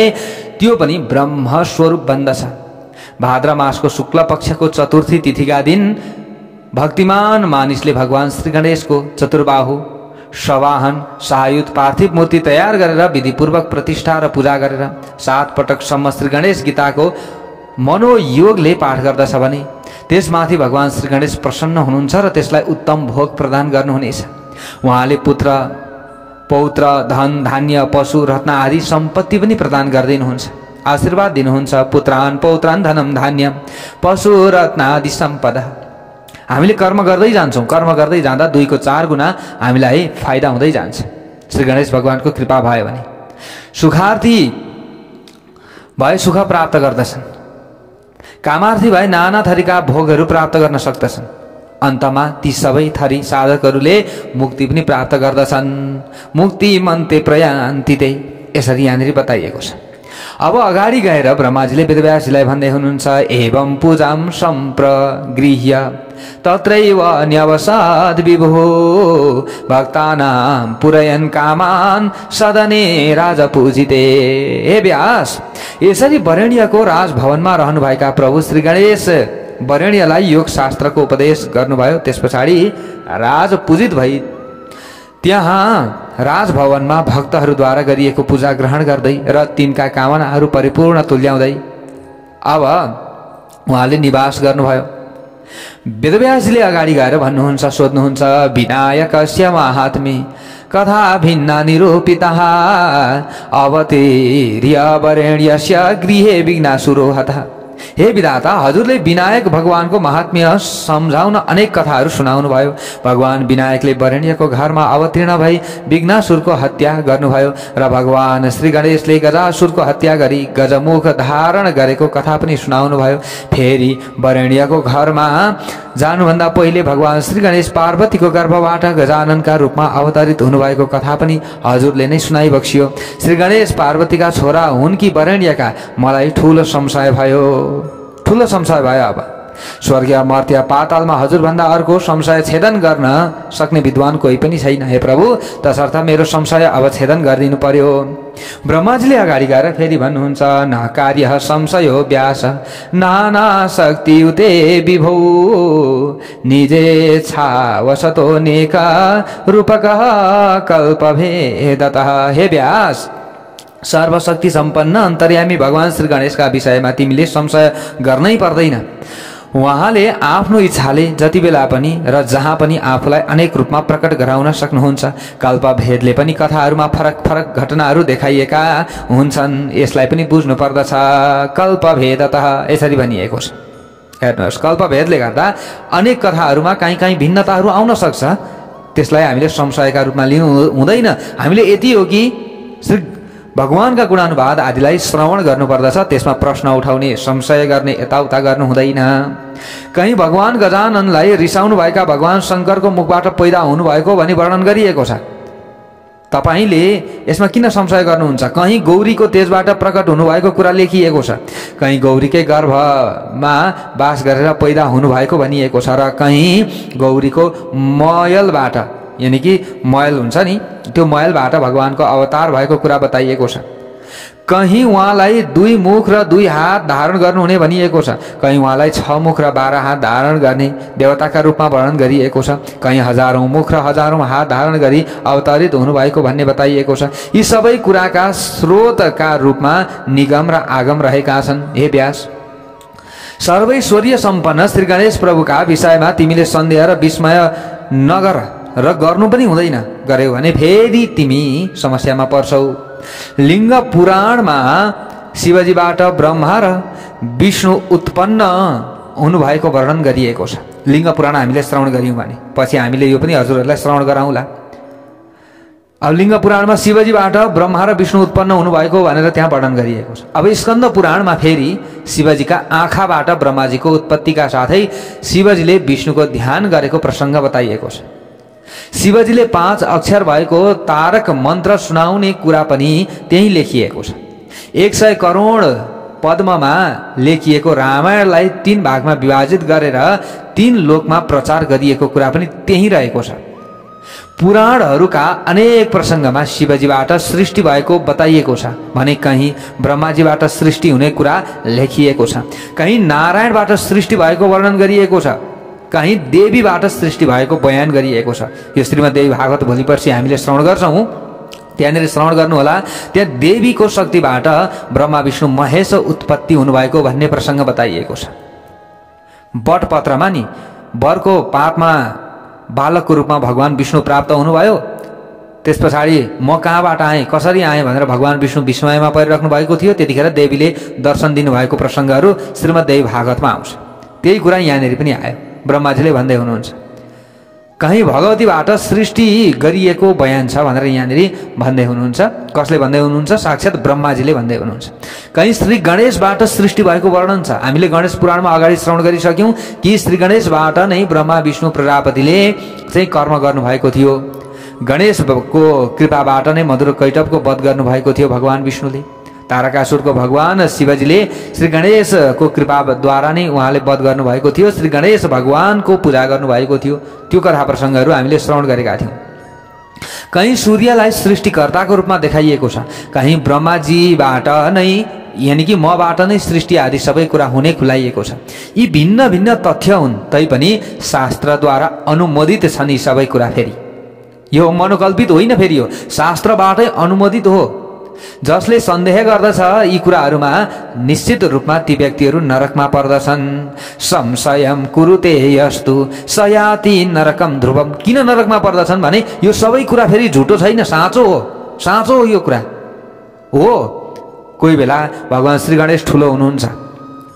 त्यो पनि ब्रह्म स्वरूप बन्दछ। भाद्र मासको शुक्ल पक्षको चतुर्थी तिथिका दिन भक्तिमान मानिसले भगवान श्री गणेशको चतुर्बाहु सवाहन सहायुत पार्थिव मूर्ति तयार गरेर विधिपूर्वक प्रतिष्ठा र पूजा गरेर 7 पटकसम्म श्री गणेश गीताको मनोयोगले पाठ गर्दछ भने त्यसमाथि भगवान श्री गणेश प्रसन्न हुनुहुन्छ र त्यसलाई उत्तम भोग प्रदान गर्नुहुनेछ। उहाँले पुत्र पौत्र धन धान्य पशु रत्न आदि सम्पत्ति पनि प्रदान गर्दिनुहुन्छ, आशीर्वाद दिनुहुन्छ। पुत्रान पौत्रान धनम धान्यम पशु रत्न आदि सम्पदा। हामीले कर्म गर्दै जान्छौँ, कर्म गर्दै जाँदा 2 को 4 गुणा हामीलाई फाइदा हुँदै जान्छ श्री गणेश भगवानको कृपा भयो भने। सुखार्थी भए सुख प्राप्त गर्दछन्, कामार्थी भए नाना थरीका भोगहरू प्राप्त गर्न सक्दछन्। अन्तमा ती सबै थरी साधकहरूले मुक्ति पनि प्राप्त गर्दछन्। मुक्ति मन्ते प्रयान्ति ते, यसरी यहाँनिर बताइएको छ। अब अगाडि गएर ब्रह्माजीले वेदव्यासजीलाई भन्दै हुनुहुन्छ, एवं पूजाम सम्प्रगृह्य तत्रैव न्यवसाद विभो भक्तानां पुरयन् कामान सदने राजा पूजिते। हे व्यास, यसरी वरेण्यको राजभवनमा रहनुभएका प्रभु श्री गणेश वरेण्यलाई योग शास्त्रको उपदेश गर्नुभयो। त्यस पछाडि राज पूजित भई त्यहाँ राजभवनमा भक्तहरूद्वारा गरिएको पूजा ग्रहण गर्दै र तिनका कामनाहरू परिपूर्ण तुल्याउँदै अब उहाँले निवास गर्नुभयो। वेदव्यासजीले अगाडि गएर भन्नुहुन्छ, सोध्नुहुन्छ, विनायकस्य महात्म्ये कथा भिन्ना निरूपितः अवतीर्य वरेण्यस्य गृहे विघ्नासुरो हतः। हे विधाता, हजुरले विनायक भगवानको महात्म्य सम्झाउन अनेक कथाहरू सुनाउनु भयो। भगवान विनायकले वरेण्यको घरमा अवतीर्ण भई विघ्नासुरको हत्या गर्नुभयो र भगवान श्री गणेशले गजासुरको हत्या गरी गजमुख धारण गरेको कथा पनि सुनाउनु भयो। फेरि वरेण्यको घरमा जानुभन्दा पहिले भगवान श्री गणेश पार्वतीको गर्भबाट गजाननका रूपमा अवतरित हुनुभएको कथा पनि हजुरले नै सुनाइबक्सियो। श्री गणेश पार्वतीका छोरा हुन् कि वरेण्यका, मलाई ठुलो संशय भयो। अब स्वर्गीय मर्त्य पातालमा हजुरभन्दा अर्को संशय छेदन गर्न सक्ने विद्वान कोही पनि छैन। हे प्रभु, तसर्थ मेरो संशय अब छेदन गरिदिनु पर्यो। ब्रह्माजीले अगाडि गएर फेरि भन्नुहुन्छ, न कार्य संशयो व्यास नाना शक्ति उते विभो निजे छावसतो नेका रूपक कल्पभेदतः। हे व्यास, सर्वशक्ति सम्पन्न अन्तर्यामी भगवान श्री गणेशका विषयमा तिमीले संशय गर्नै पर्दैन। उहाँले आफ्नो इच्छाले जति बेला पनि र जहाँ पनि आफूलाई अनेक रूपमा प्रकट गराउन सक्नुहुन्छ। कल्पभेदले पनि कथाहरूमा फरक फरक घटनाहरू देखाइएका हुन्छन्, यसलाई पनि बुझ्नु पर्दछ। कल्पभेदतः यसरी भनिएको छ। हेर्नुहोस्, कल्पभेदले गर्दा अनेक कथाहरूमा कहीँ कहीँ भिन्नताहरू आउन सक्छ, त्यसलाई हामीले संशयका रूपमा लिनु हुँदैन। हामीले यति हो कि श्री भगवानका गुणानुवाद आदिलाई श्रवण गर्नुपर्दछ, त्यसमा प्रश्न उठाउने, संशय गर्ने, यताउता गर्नु हुँदैन। कहीँ भगवान गजाननलाई रिसाउनु भएका भगवान शङ्करको मुखबाट पैदा हुनुभएको भनी वर्णन गरिएको छ। तपाईँले यसमा किन संशय गर्नुहुन्छ? कहीँ गौरीको तेजबाट प्रकट हुनुभएको कुरा लेखिएको छ, कहीँ गौरीकै गर्भमा वास गरेर पैदा हुनुभएको भनिएको छ, र कहीँ गौरीको मयलबाट, यानी कि मयल हुन्छ नि, त्यो मयलबाट भगवानको अवतार भएको कुरा बताइएको छ। कहीँ उहाँलाई 2 मुख र 2 हात धारण गर्नुहुने भनिएको छ, कहीँ उहाँलाई 6 मुख र 12 हात धारण गर्ने देवताका रूपमा वर्णन गरिएको छ, कहीँ हजारौं मुख र हजारौं हात धारण गरी अवतरित हुनुभएको भन्ने बताइएको छ। यी सबै कुराका स्रोतका रूपमा निगम र आगम रहेका छन्। हे व्यास, सर्वैश्वर्य सम्पन्न श्री गणेश प्रभुका विषयमा तिमीले सन्देह र विस्मय नगर र गर्नु पनि हुँदैन। गर्यौ भने फेरि तिमी समस्यामा पर्छौ। लिङ्ग पुराणमा शिवजीबाट ब्रह्मा र विष्णु उत्पन्न हुनुभएको वर्णन गरिएको छ। लिङ्ग पुराण हामीले श्रवण गऱ्यौँ भने पछि हामीले यो पनि हजुरहरूलाई श्रवण गराउँला। अब लिङ्ग पुराणमा शिवजीबाट ब्रह्मा र विष्णु उत्पन्न हुनुभएको भनेर त्यहाँ वर्णन गरिएको छ। अब स्कन्द पुराणमा फेरि शिवजीका आँखाबाट ब्रह्माजीको उत्पत्तिका साथै शिवजीले विष्णुको ध्यान गरेको प्रसङ्ग बताइएको छ। शिवजीले 5 अक्षर भएको तारक मन्त्र सुनाउने कुरा पनि त्यही लेखिएको छ। 100 करोड पद्ममा लेखिएको रामायणलाई 3 भागमा विभाजित गरेर 3 लोकमा प्रचार गरिएको कुरा पनि त्यही रहेको छ। पुराणहरूका अनेक प्रसङ्गमा शिवजीबाट सृष्टि भएको बताइएको छ भने कहीँ ब्रह्माजीबाट सृष्टि हुने कुरा लेखिएको छ, कहीँ नारायणबाट सृष्टि भएको वर्णन गरिएको छ, कहीँ देवीबाट सृष्टि भएको बयान गरिएको छ। यो श्रीमद्देवी भागवत भोलि पर्सि हामीले श्रवण गर्छौँ, त्यहाँनिर श्रवण गर्नुहोला। त्यहाँ देवीको शक्तिबाट ब्रह्मा विष्णु महेश उत्पत्ति हुनुभएको भन्ने प्रसङ्ग बताइएको छ। बटपत्रमा नि वरको पातमा बालकको रूपमा भगवान विष्णु प्राप्त हुनुभयो। त्यस पछाडि म कहाँबाट आएँ, कसरी आएँ भनेर भगवान विष्णु विस्मयमा परिराख्नु भएको थियो। त्यतिखेर देवीले दर्शन दिनुभएको प्रसङ्गहरू श्रीमद्देवी भागवतमा आउँछ। त्यही कुरा यहाँनिर पनि आयो। ब्रह्माजीले भन्दै हुनुहुन्छ, कहीँ भगवतीबाट सृष्टि गरिएको बयान छ भनेर यहाँनिर भन्दै हुनुहुन्छ। कसले भन्दै हुनुहुन्छ? साक्षात् ब्रह्माजीले भन्दै हुनुहुन्छ। कहीँ श्री गणेशबाट सृष्टि भएको वर्णन छ। हामीले गणेश पुराणमा अगाडि श्रवण गरिसक्यौँ कि श्री गणेशबाट नै ब्रह्मा विष्णु प्रजापतिले चाहिँ कर्म गर्नुभएको थियो। गणेशको कृपाबाट नै मधुर कैटवको वध गर्नुभएको थियो भगवान विष्णुले। तारकासुरको भगवान शिवजीले श्री गणेशको कृपाद्वारा नै उहाँले वध गर्नुभएको थियो। श्री गणेश भगवानको पूजा गर्नुभएको थियो। त्यो कथा प्रसङ्गहरू हामीले श्रवण गरेका थियौँ। कहीँ सूर्यलाई सृष्टिकर्ताको रूपमा देखाइएको छ, कहीँ ब्रह्माजीबाट नै यानी कि मबाट नै सृष्टि आदि सबै कुरा हुने खुलाइएको छ। यी भिन्न भिन्न तथ्य हुन् तैपनि शास्त्रद्वारा अनुमोदित छन्। यी सबै कुरा फेरि यो मनोकल्पित होइन, फेरि यो शास्त्रबाटै अनुमोदित हो। जसले सन्देह गर्दछ यी कुराहरूमा निश्चित रूपमा ती व्यक्तिहरू नरकमा पर्दछन्। संशयम कुरुते यस्तु सयाति नरकम ध्रुवम। किन नरकमा पर्दछन् भने यो सबै कुरा फेरि झुटो छैन, साँचो हो। साँचो हो यो कुरा हो। कोही बेला भगवान श्री गणेश ठुलो हुनुहुन्छ,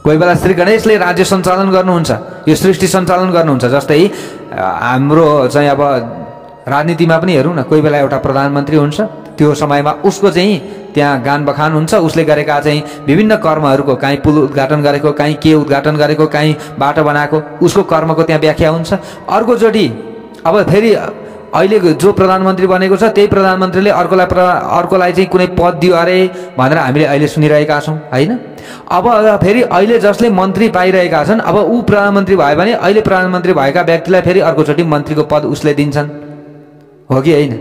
कोही बेला श्री गणेशले राज्य सञ्चालन गर्नुहुन्छ, यो सृष्टि सञ्चालन गर्नुहुन्छ। जस्तै हाम्रो चाहिँ अब राजनीतिमा पनि हेरौँ न, कोही बेला एउटा प्रधानमन्त्री हुन्छ, त्यो समयमा उसको चाहिँ त्यहाँ गान बखान हुन्छ, उसले गरेका चाहिँ विभिन्न कर्महरूको, काहीँ पुल उद्घाटन गरेको, काहीँ के उद्घाटन गरेको, काहीँ बाटो बनाएको, उसको कर्मको त्यहाँ व्याख्या हुन्छ। अर्कोचोटि अब फेरि अहिले जो प्रधानमन्त्री बनेको छ त्यही प्रधानमन्त्रीले अर्कोलाई चाहिँ कुनै पद दियो अरे भनेर हामीले अहिले सुनिरहेका छौँ होइन। अब फेरि अहिले जसले मन्त्री पाइरहेका छन्, अब ऊ प्रधानमन्त्री भयो भने अहिले प्रधानमन्त्री भएका व्यक्तिलाई फेरि अर्कोचोटि मन्त्रीको पद उसले दिन्छन्, हो कि होइन?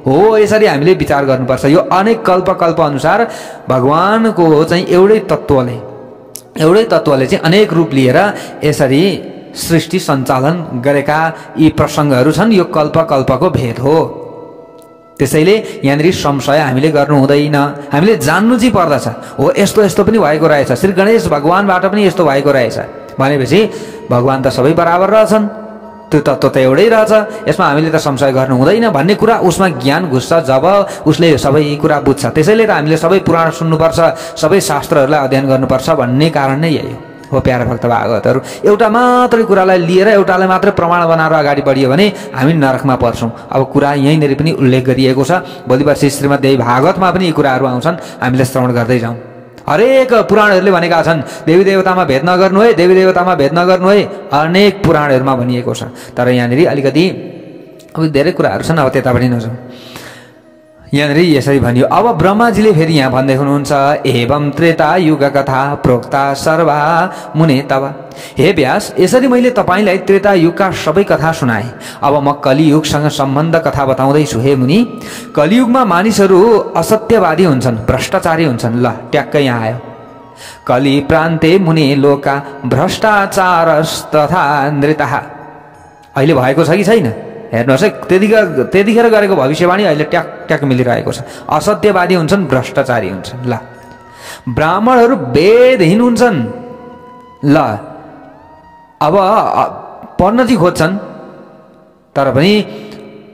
हो, यसरी हामीले विचार गर्नुपर्छ। यो अनेक कल्प अनुसार भगवानको चाहिँ एउटै तत्त्वले चाहिँ अनेक रूप लिएर यसरी सृष्टि सञ्चालन गरेका यी प्रसङ्गहरू छन्। यो कल्पको भेद हो। त्यसैले यहाँनिर संशय हामीले गर्नु हुँदैन, हामीले जान्नु चाहिँ पर्दछ। हो, यस्तो पनि भएको रहेछ, श्री गणेश भगवानबाट पनि यस्तो भएको रहेछ भनेपछि भगवान त सबै बराबर रहेछन्, त्यो तत्त्व त एउटै रहेछ, यसमा हामीले त संशय गर्नु हुँदैन भन्ने कुरा उसमा ज्ञान घुस्छ जब उसले सबै कुरा बुझ्छ। त्यसैले त हामीले सबै पुराण सुन्नुपर्छ, सबै शास्त्रहरूलाई अध्ययन गर्नुपर्छ भन्ने कारण नै यही हो। प्यारा भक्त भागवतहरू एउटा मात्रै कुरालाई लिएर एउटालाई मात्रै प्रमाण बनाएर अगाडि बढियो भने हामी नरकमा पर्छौँ। अब कुरा यहीँनिर पनि उल्लेख गरिएको छ, भोलि पर्सि श्रीमद्देवी भागवतमा पनि यी कुराहरू आउँछन्, हामीले श्रवण गर्दै जाउँ। हरेक पुराणहरूले भनेका छन् देवी देवतामा भेद नगर्नु है, देवी देवतामा भेद नगर्नु है, अनेक पुराणहरूमा भनिएको छ। तर यहाँनिर अलिकति अब धेरै कुराहरू छन्, अब त्यता पनि नजाउँ। यहाँनिर यसरी भनियो। अब ब्रह्माजीले फेरि यहाँ भन्दै हुनुहुन्छ, एवं त्रेता युग कथा प्रोक्ता सर्वा मुने तब। हे व्यास, यसरी मैले तपाईँलाई त्रेता युगका सबै कथा सुनाएँ। अब म कलियुगसँग सम्बन्ध कथा बताउँदैछु। हे मुनि, कलियुगमा मानिसहरू असत्यवादी हुन्छन्, भ्रष्टाचारी हुन्छन्। ल, ट्याक्कै यहाँ आयो। कलि प्रान्ते मुने लोका भ्रष्टाचारस्तथा नृतः। अहिले भएको छ कि छैन? हेर्नुहोस् है, त्यतिखेर गरेको भविष्यवाणी अहिले ट्याक मिलिरहेको छ। असत्यवादी हुन्छन्, भ्रष्टाचारी हुन्छन्। ल, ब्राह्मणहरू वेदहीन हुन्छन्। ल, अब पढ्न चाहिँ खोज्छन्, तर पनि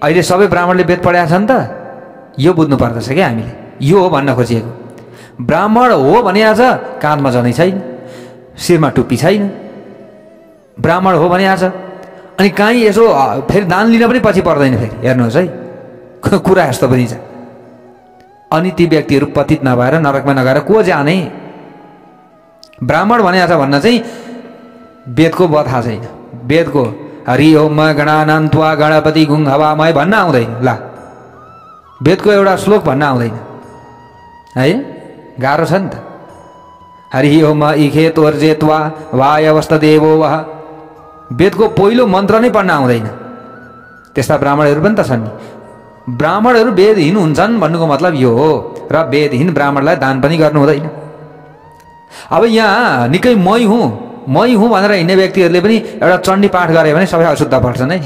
अहिले सबै ब्राह्मणले वेद पढेका छन् त, यो बुझ्नु पर्दछ क्या हामीले। यो हो भन्न खोजिएको। ब्राह्मण हो भने आज काँधमा जनै छैन, शिरमा टुप्पी छैन, ब्राह्मण हो भने आज अनि कहीँ यसो फेरि दान लिन पनि पछि पर्दैन। फेरि हेर्नुहोस् है, कुरा यस्तो पनि छ। अनि ती व्यक्तिहरू पतित नभएर नरकमा नगएर को जाने? ब्राह्मण भने आज भन्न चाहिँ वेदको बथा छैन। वेदको हरि ओम गणानां त्वा गणपति गुङ हवामय भन्न आउँदैन। ल, वेदको एउटा श्लोक भन्न आउँदैन है, गाह्रो छ नि त। हरि ओम इखे तोर्जे त्वा वायवस्थ देवो वह। वेदको पहिलो मन्त्र नै पढ्न आउँदैन। त्यस्ता ब्राह्मणहरू पनि त छन् नि। ब्राह्मणहरू वेदहीन हुन्छन् भन्नुको मतलब यो हो। र वेदहीन ब्राह्मणलाई दान पनि गर्नु हुँदैन। अब यहाँ निकै मै हुँ भनेर हिँड्ने व्यक्तिहरूले पनि एउटा चण्डी पाठ गरे भने सबै अशुद्ध पर्छन् है।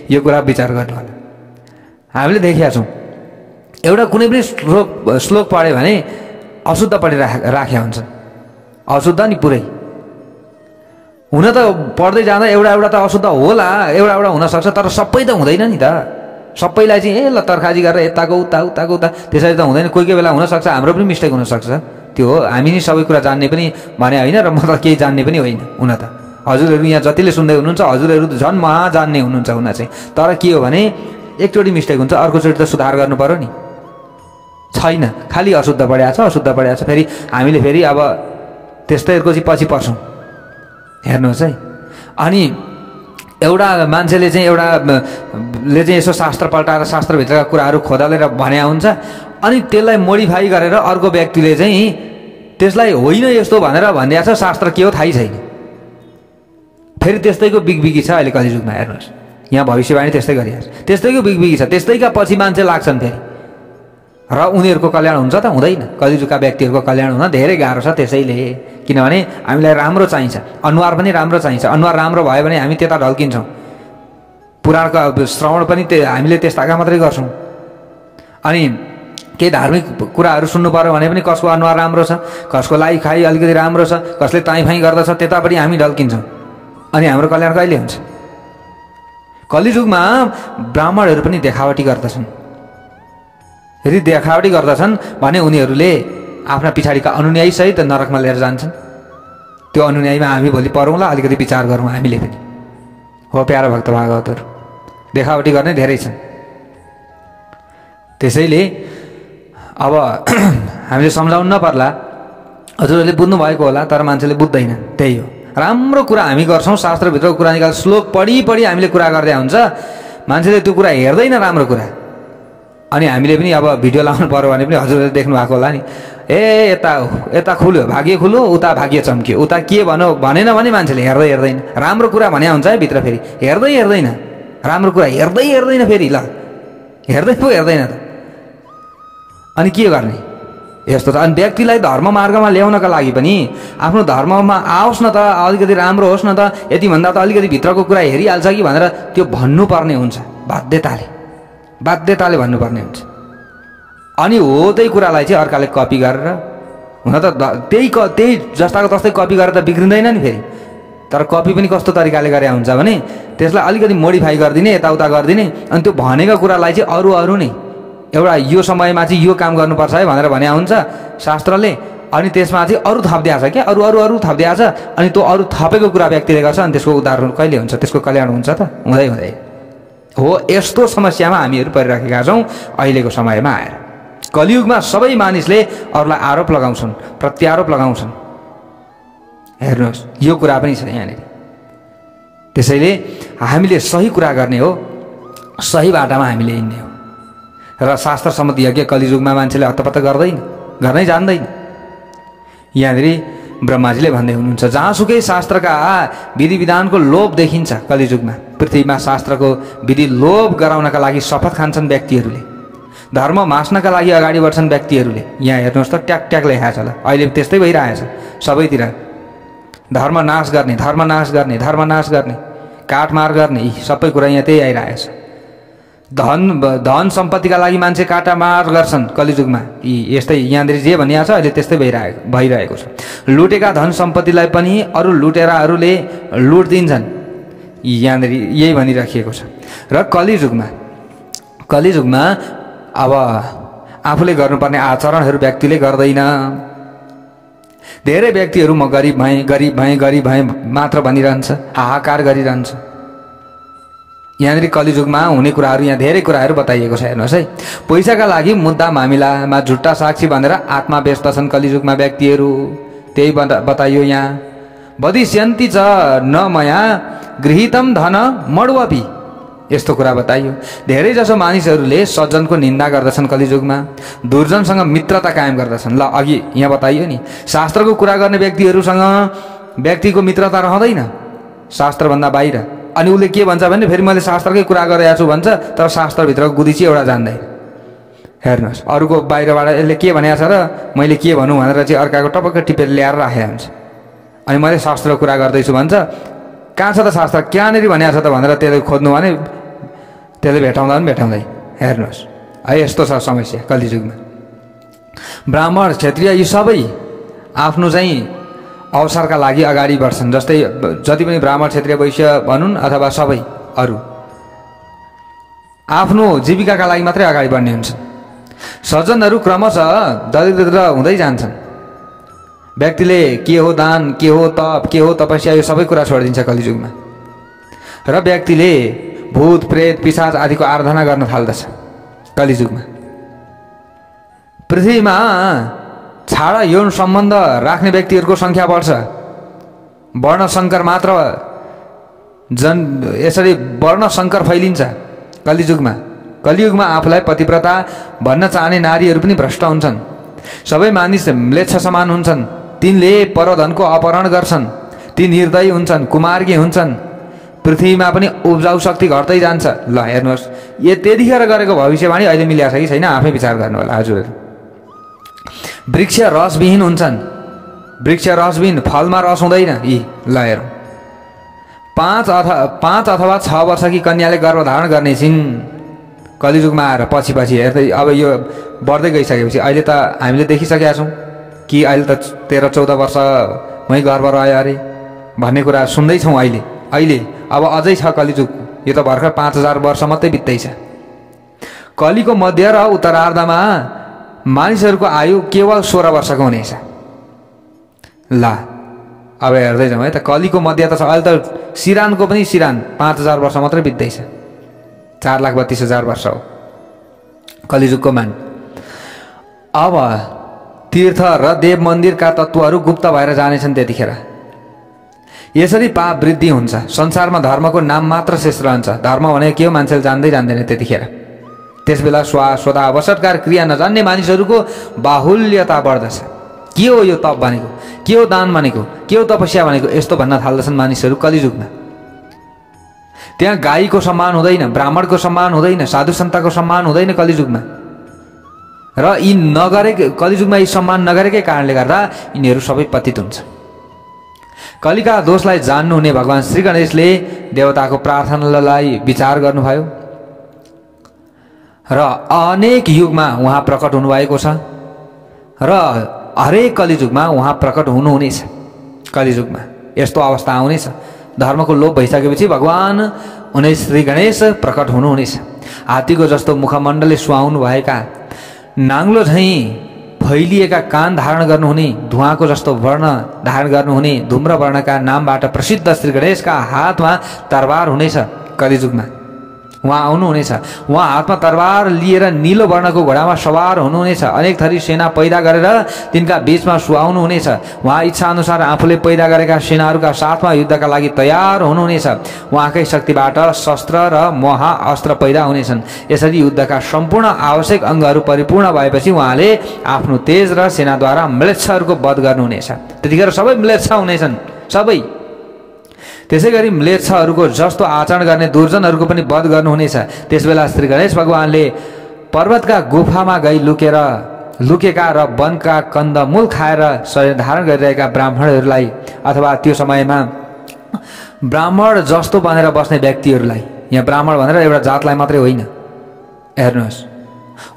यो कुरा विचार गर्नु होला। हामीले देखेका छौँ, एउटा कुनै पनि श्लोक पढ्यो भने अशुद्ध पढिराखेका हुन्छन्। अशुद्ध नि पुरै। हुन त पढ्दै जाँदा एउटा त अशुद्ध होला, एउटा हुनसक्छ, तर सबै त हुँदैन नि त। सबैलाई चाहिँ ल तर्खाजी गरेर यताको उता त्यसरी त हुँदैन। कोही बेला हुनसक्छ, हाम्रो पनि मिस्टेक हुनसक्छ। त्यो हो, हामी नि सबै कुरा जान्ने पनि भने होइन, र म त केही जान्ने पनि होइन। हुन त हजुरहरू यहाँ जतिले सुन्दै हुनुहुन्छ, हजुरहरू त झन् महाजान्ने हुनुहुन्छ हुन चाहिँ। तर के हो भने एकचोटि मिस्टेक हुन्छ, अर्कोचोटि त सुधार गर्नु पर्यो नि। छैन, खालि अशुद्ध पढिया छ। फेरि हामीले फेरि अब त्यस्तैहरूको चाहिँ पछि पर्छौँ। हेर्नुहोस् है। अनि एउटा मान्छेले चाहिँ यसो शास्त्र पल्टाएर शास्त्रभित्रका कुराहरू खोदलेर भने हुन्छ, अनि त्यसलाई मोडिफाई गरेर अर्को व्यक्तिले चाहिँ त्यसलाई होइन यस्तो भनेर भनिदिएको छ। शास्त्र के हो थाहै छैन। फेरि त्यस्तैको बिगबिगी छ अहिले कलियुगमा। हेर्नुहोस्, यहाँ भविष्यवाणी त्यस्तै गरिरहेको छ। त्यस्तैको बिगबिगी छ, त्यस्तैका पछि मान्छे लाग्छन् फेरि, र उनीहरूको कल्याण हुन्छ त? हुँदैन। कलियुगका व्यक्तिहरूको कल्याण हुन धेरै गाह्रो छ। त्यसैले किनभने हामीलाई राम्रो चाहिन्छ, अनुहार पनि राम्रो चाहिन्छ। अनुहार राम्रो भयो भने हामी त्यता ढल्किन्छौँ। पुराणको श्रवण पनि हामीले त्यस्ताका मात्रै गर्छौँ। अनि केही धार्मिक कुराहरू सुन्नु पर्यो भने पनि कसको अनुहार राम्रो छ, कसको लाई खाइ अलिकति राम्रो छ, कसले ताइफाइ गर्दछ, त्यतापट्टि हामी ढल्किन्छौँ। अनि हाम्रो कल्याण कहिले हुन्छ? कलियुगमा ब्राह्मणहरू पनि देखावटी गर्दछन्। यदि देखावटी गर्दछन् भने उनीहरूले आफ्ना पछाडिका अनुयायी सहित नरकमा लिएर जान्छन्। त्यो अनुयायीमा हामी भोलि परौँला, अलिकति विचार गरौँ हामीले पनि। हो प्यारा भक्त भागवतहरू, देखावटी गर्ने धेरै छन्। त्यसैले अब हामीले सम्झाउनु नपर्ला, हजुरहरूले बुझ्नु भएको होला, तर मान्छेले बुझ्दैन। त्यही हो, राम्रो कुरा हामी गर्छौँ, शास्त्रभित्रको कुरा निकाल, श्लोक पढी पढी हामीले कुरा गर्दै हुन्छ, मान्छेले त्यो कुरा हेर्दैन राम्रो कुरा। अनि हामीले पनि अब भिडियो लाउनु पर्यो भने पनि हजुरहरूले देख्नु भएको होला नि, यता खुल्यो भाग्य खुल्यो, उता भाग्य चम्क्यो, उता के भन्यो भनेन भने मान्छेले हेर्दैन। राम्रो कुरा भने हुन्छ है भित्र, फेरि हेर्दैन, राम्रो कुरा हेर्दैन फेरि, ल हेर्दै पो हेर्दैन त। अनि के गर्ने यस्तो छ। अनि व्यक्तिलाई धर्म मार्गमा ल्याउनका लागि पनि आफ्नो धर्ममा आओस् न त, अलिकति राम्रो होस् न त, यति भन्दा त अलिकति भित्रको कुरा हेरिहाल्छ कि भनेर त्यो भन्नुपर्ने हुन्छ, बाध्यताले भन्नुपर्ने हुन्छ। अनि हो त्यही कुरालाई चाहिँ अर्काले कपी गरेर, हुन त त्यही जस्ताको तस्तै कपी गरेर त बिग्रिँदैन नि फेरि, तर कपी पनि कस्तो तरिकाले गरे हुन्छ भने त्यसलाई अलिकति मोडिफाई गरिदिने, यताउता गरिदिने, अनि त्यो भनेको कुरालाई चाहिँ अरू नै एउटा यो समयमा चाहिँ यो काम गर्नुपर्छ है भनेर भने हुन्छ शास्त्रले, अनि त्यसमा चाहिँ अरू थपिदिएको छ क्या, अरू थपिदिएको छ, अनि त्यो अरू थपेको कुरा व्यक्तिले गर्छ, अनि त्यसको उद्धार कहिले हुन्छ, त्यसको कल्याण हुन्छ त हुँदै हो। यस्तो समस्यामा हामीहरू परिराखेका छौँ अहिलेको समयमा आएर। कलियुगमा सबै मानिसले अरूलाई आरोप लगाउँछन्, प्रत्यारोप लगाउँछन्। हेर्नुहोस्, यो कुरा पनि छ यहाँनिर। त्यसैले हामीले सही कुरा गर्ने हो, सही बाटामा हामीले हिँड्ने हो। र शास्त्र सम्मत यज्ञ कलियुगमा मान्छेले हत्तपत्त गर्नै जान्दैन। यहाँनिर ब्रह्माजीले भन्दै हुनुहुन्छ, जहाँसुकै शास्त्रका विधि विधानको लोभ देखिन्छ कलियुगमा, पृथ्वीमा शास्त्रको विधि लोभ गराउनका लागि शपथ खान्छन् व्यक्तिहरूले, धर्म मास्नका लागि अगाडि बढ्छन् व्यक्तिहरूले। यहाँ हेर्नुहोस् त, ट्याक लेखाएको छ ल, अहिले त्यस्तै भइरहेछ सबैतिर, धर्म नाश गर्ने, काटमार गर्ने, यी सबै कुरा यहाँ त्यही आइरहेछ। धन सम्पत्तिका लागि मान्छे काटामार गर्छन् कलियुगमा, यी यस्तै यहाँनिर जे भनिएको छ अहिले त्यस्तै भइरहेको छ। लुटेका धन सम्पत्तिलाई पनि अरू लुटेराहरूले लुट दिन्छन्, यहाँनिर यही भनिराखिएको छ। र कलियुगमा अब आफूले गर्नुपर्ने आचरणहरू व्यक्तिले गर्दैन। धेरै व्यक्तिहरू म गरिब भएँ मात्र भनिरहन्छ, हाहाकार गरिरहन्छ। यहाँनिर कलियुगमा हुने कुराहरू, यहाँ धेरै कुराहरू बताइएको छ। हेर्नुहोस् है, पैसाका लागि मुद्दा मामिलामा झुट्टा साक्षी भनेर आत्मा व्यस्त छन् कलियुगमा व्यक्तिहरू, त्यही बताइयो यहाँ। वदिष्यन्ति च न मया गृहीतम धन मडुवपि, यस्तो कुरा बताइयो। धेरै जसो मानिसहरूले सज्जनको निन्दा गर्दछन् कलियुगमा, दुर्जनसँग मित्रता कायम गर्दछन्। ल अघि यहाँ बताइयो नि, शास्त्रको कुरा गर्ने व्यक्तिहरूसँग व्यक्तिको मित्रता रहँदैन शास्त्रभन्दा बाहिर। अनि उसले के भन्छ भने फेरि मैले शास्त्रकै कुरा गरिरहेको छु भन्छ, तर शास्त्रभित्रको गुदिची एउटा जान्दैन। हेर्नुहोस्, अरूको बाहिरबाट यसले के भनेको छ र मैले के भनौँ भनेर चाहिँ अर्काको टपक्क टिपेर ल्याएर राखेको हुन्छ। अनि मैले शास्त्रको कुरा गर्दैछु भन्छ, कहाँ छ त शास्त्र, कहाँनिर भनेको छ त भनेर त्यसले खोज्नु भने त्यसले भेटाउँदै। हेर्नुहोस् है, यस्तो छ समस्या कलियुगमा। ब्राह्मण क्षेत्रीय यी सबै आफ्नो चाहिँ अवसरका लागि अगाडि बढ्छन्। जस्तै जति पनि ब्राह्मण क्षेत्रीय वैश्य भनुन् अथवा सबै अरू आफ्नो जीविकाका लागि मात्रै अगाडि बढ्ने हुन्छन्। सज्जनहरू क्रमशः दरिद्र हुँदै जान्छन्। व्यक्तिले के हो दान, के हो तप, के हो तपस्या, यो सबै कुरा छोडिदिन्छ कलियुगमा। र व्यक्तिले भूत प्रेत पिशाच आदिको आराधना गर्न थाल्दछ कलियुगमा। पृथ्वीमा छाडा यौन सम्बन्ध राख्ने व्यक्तिहरूको सङ्ख्या बढ्छ। वर्णशङ्कर मात्र यसरी वर्णशङ्कर फैलिन्छ कलियुगमा। कलियुगमा आफूलाई पतिव्रता भन्न चाहने नारीहरू पनि भ्रष्ट हुन्छन्। सबै मानिस म्लेच्छ समान हुन्छन्। तिनले परधनको अपहरण गर्छन्। ती निर्दयी हुन्छन्, कुमार्गी हुन्छन्। पृथ्वीमा पनि उब्जाउ शक्ति घट्दै जान्छ। ल हेर्नुहोस्, यो त्यतिखेर गरेको भविष्यवाणी अहिले मिलेको छ कि छैन आफै विचार गर्नु होला हजुरहरू। वृक्ष रसविहीन हुन्छन्। वृक्ष रसविहीन, फलमा रस हुँदैन। यी ल हेरौँ, 5 अथवा 6 वर्षकी कन्याले गर्भधारण गर्ने छिन् कलियुगमा आएर। पछि हेर्दै अब यो बढ्दै गइसकेपछि अहिले त हामीले देखिसकेका छौँ कि अहिले त 13-14 वर्षमै गर्भ रह्यो अरे भन्ने कुरा सुन्दैछौँ अहिले। अब अझै छ कलियुग, यो त भर्खर 5000 वर्ष मात्रै बित्दैछ। कलिको मध्य र उत्तरार्धमा मानिसहरूको आयु केवल 16 वर्षको हुनेछ। ल अब हेर्दै जाउँ है त, कलिको मध्य त छ। अहिले त सिरानको पनि सिरान 5000 वर्ष मात्रै बित्दैछ, 4,32,000 वर्ष हो कलिजुगको मान। अब तीर्थ र देव मन्दिरका तत्त्वहरू गुप्त भएर जानेछन् त्यतिखेर। यसरी पाप वृद्धि हुन्छ, संसारमा धर्मको नाम मात्र शेष रहन्छ। धर्म भने के हो मान्छेले जान्दै जान्दैन त्यतिखेर। त्यसबेला स्वदा अवसरकार क्रिया नजान्ने मानिसहरूको बाहुल्यता बढ्दछ। के हो यो तप भनेको, के हो दान भनेको, के हो तपस्या भनेको, यस्तो भन्न थाल्दछन् मानिसहरू कलिजुगमा। त्यहाँ गाईको सम्मान हुँदैन, ब्राह्मणको सम्मान हुँदैन, साधु सन्तको सम्मान हुँदैन कलिजुगमा। र यी नगरेकै कलिजुगमा यी सम्मान नगरेकै कारणले गर्दा यिनीहरू सबै पतित हुन्छ। कलिका दोषलाई जान्नुहुने भगवान श्री गणेशले देवताको प्रार्थनालाई विचार गर्नुभयो र अनेक युगमा उहाँ प्रकट हुनुभएको छ र हरेक कलिजुगमा उहाँ प्रकट हुनुहुनेछ। कलिजुगमा यस्तो अवस्था आउनेछ, धर्मको लोप भइसकेपछि भगवान उनी श्री गणेश प्रकट हुनुहुनेछ। हात्तीको जस्तो मुखमण्डलले सुहाउनु भएका, नाङ्लो झैँ फैलिएका कान धारण गर्नुहुने, धुवाको जस्तो वर्ण धारण गर्नुहुने, धूम्र वर्णका नामबाट प्रसिद्ध श्री गणेशका हातमा तरबार हुनेछ कलिजुगमा। उहाँ आउनुहुनेछ, उहाँ हातमा तरबार लिएर नीलो वर्णको घोडामा सवार हुनुहुनेछ। अनेक थरी सेना पैदा गरेर तिनका बीचमा सुहाउनुहुनेछ। उहाँ इच्छाअनुसार आफूले पैदा गरेका सेनाहरूका साथमा युद्धका लागि तयार हुनुहुनेछ। उहाँकै शक्तिबाट शस्त्र र महाअस्त्र पैदा हुनेछन्। यसरी युद्धका सम्पूर्ण आवश्यक अङ्गहरू परिपूर्ण भएपछि उहाँले आफ्नो तेज र सेनाद्वारा म्लेच्छहरूको वध गर्नुहुनेछ। त्यतिखेर सबै म्लेच्छ हुनेछन्, सबै। त्यसै गरी म्लेच्छहरूको जस्तो आचरण गर्ने दुर्जनहरूको पनि वध गर्नुहुनेछ। त्यसबेला श्री गणेश भगवानले पर्वतका गुफामा गई लुकेका र वनका कन्दमूल खाएर शरीर धारण गरिरहेका ब्राह्मणहरूलाई अथवा त्यो समयमा ब्राह्मण जस्तो बनेर बस्ने व्यक्तिहरूलाई, यहाँ ब्राह्मण भनेर एउटा जातलाई मात्रै होइन, हेर्नुहोस्,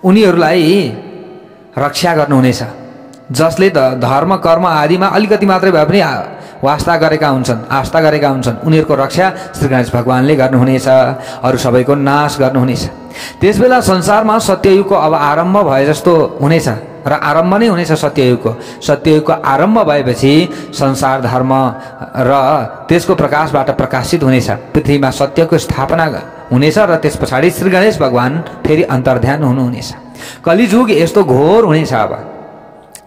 उनीहरूलाई रक्षा गर्नुहुनेछ। जसले धर्म कर्म आदिमा अलिकति मात्रै भए पनि वास्ता गरेका हुन्छन्, आस्था गरेका हुन्छन्, उनीहरूको रक्षा श्री गणेश भगवानले गर्नुहुनेछ। अरू सबैको नाश गर्नुहुनेछ। त्यसबेला संसारमा सत्ययुगको अब आरम्भ भए जस्तो हुनेछ र आरम्भ नै हुनेछ सत्ययुगको। सत्ययुगको आरम्भ भएपछि संसार धर्म र त्यसको प्रकाशबाट प्रकाशित हुनेछ। पृथ्वीमा सत्यको स्थापना हुनेछ र त्यस पछाडि श्री गणेश भगवान फेरि अन्तर्ध्यान हुनुहुनेछ। कलिजुग यस्तो घोर हुनेछ। अब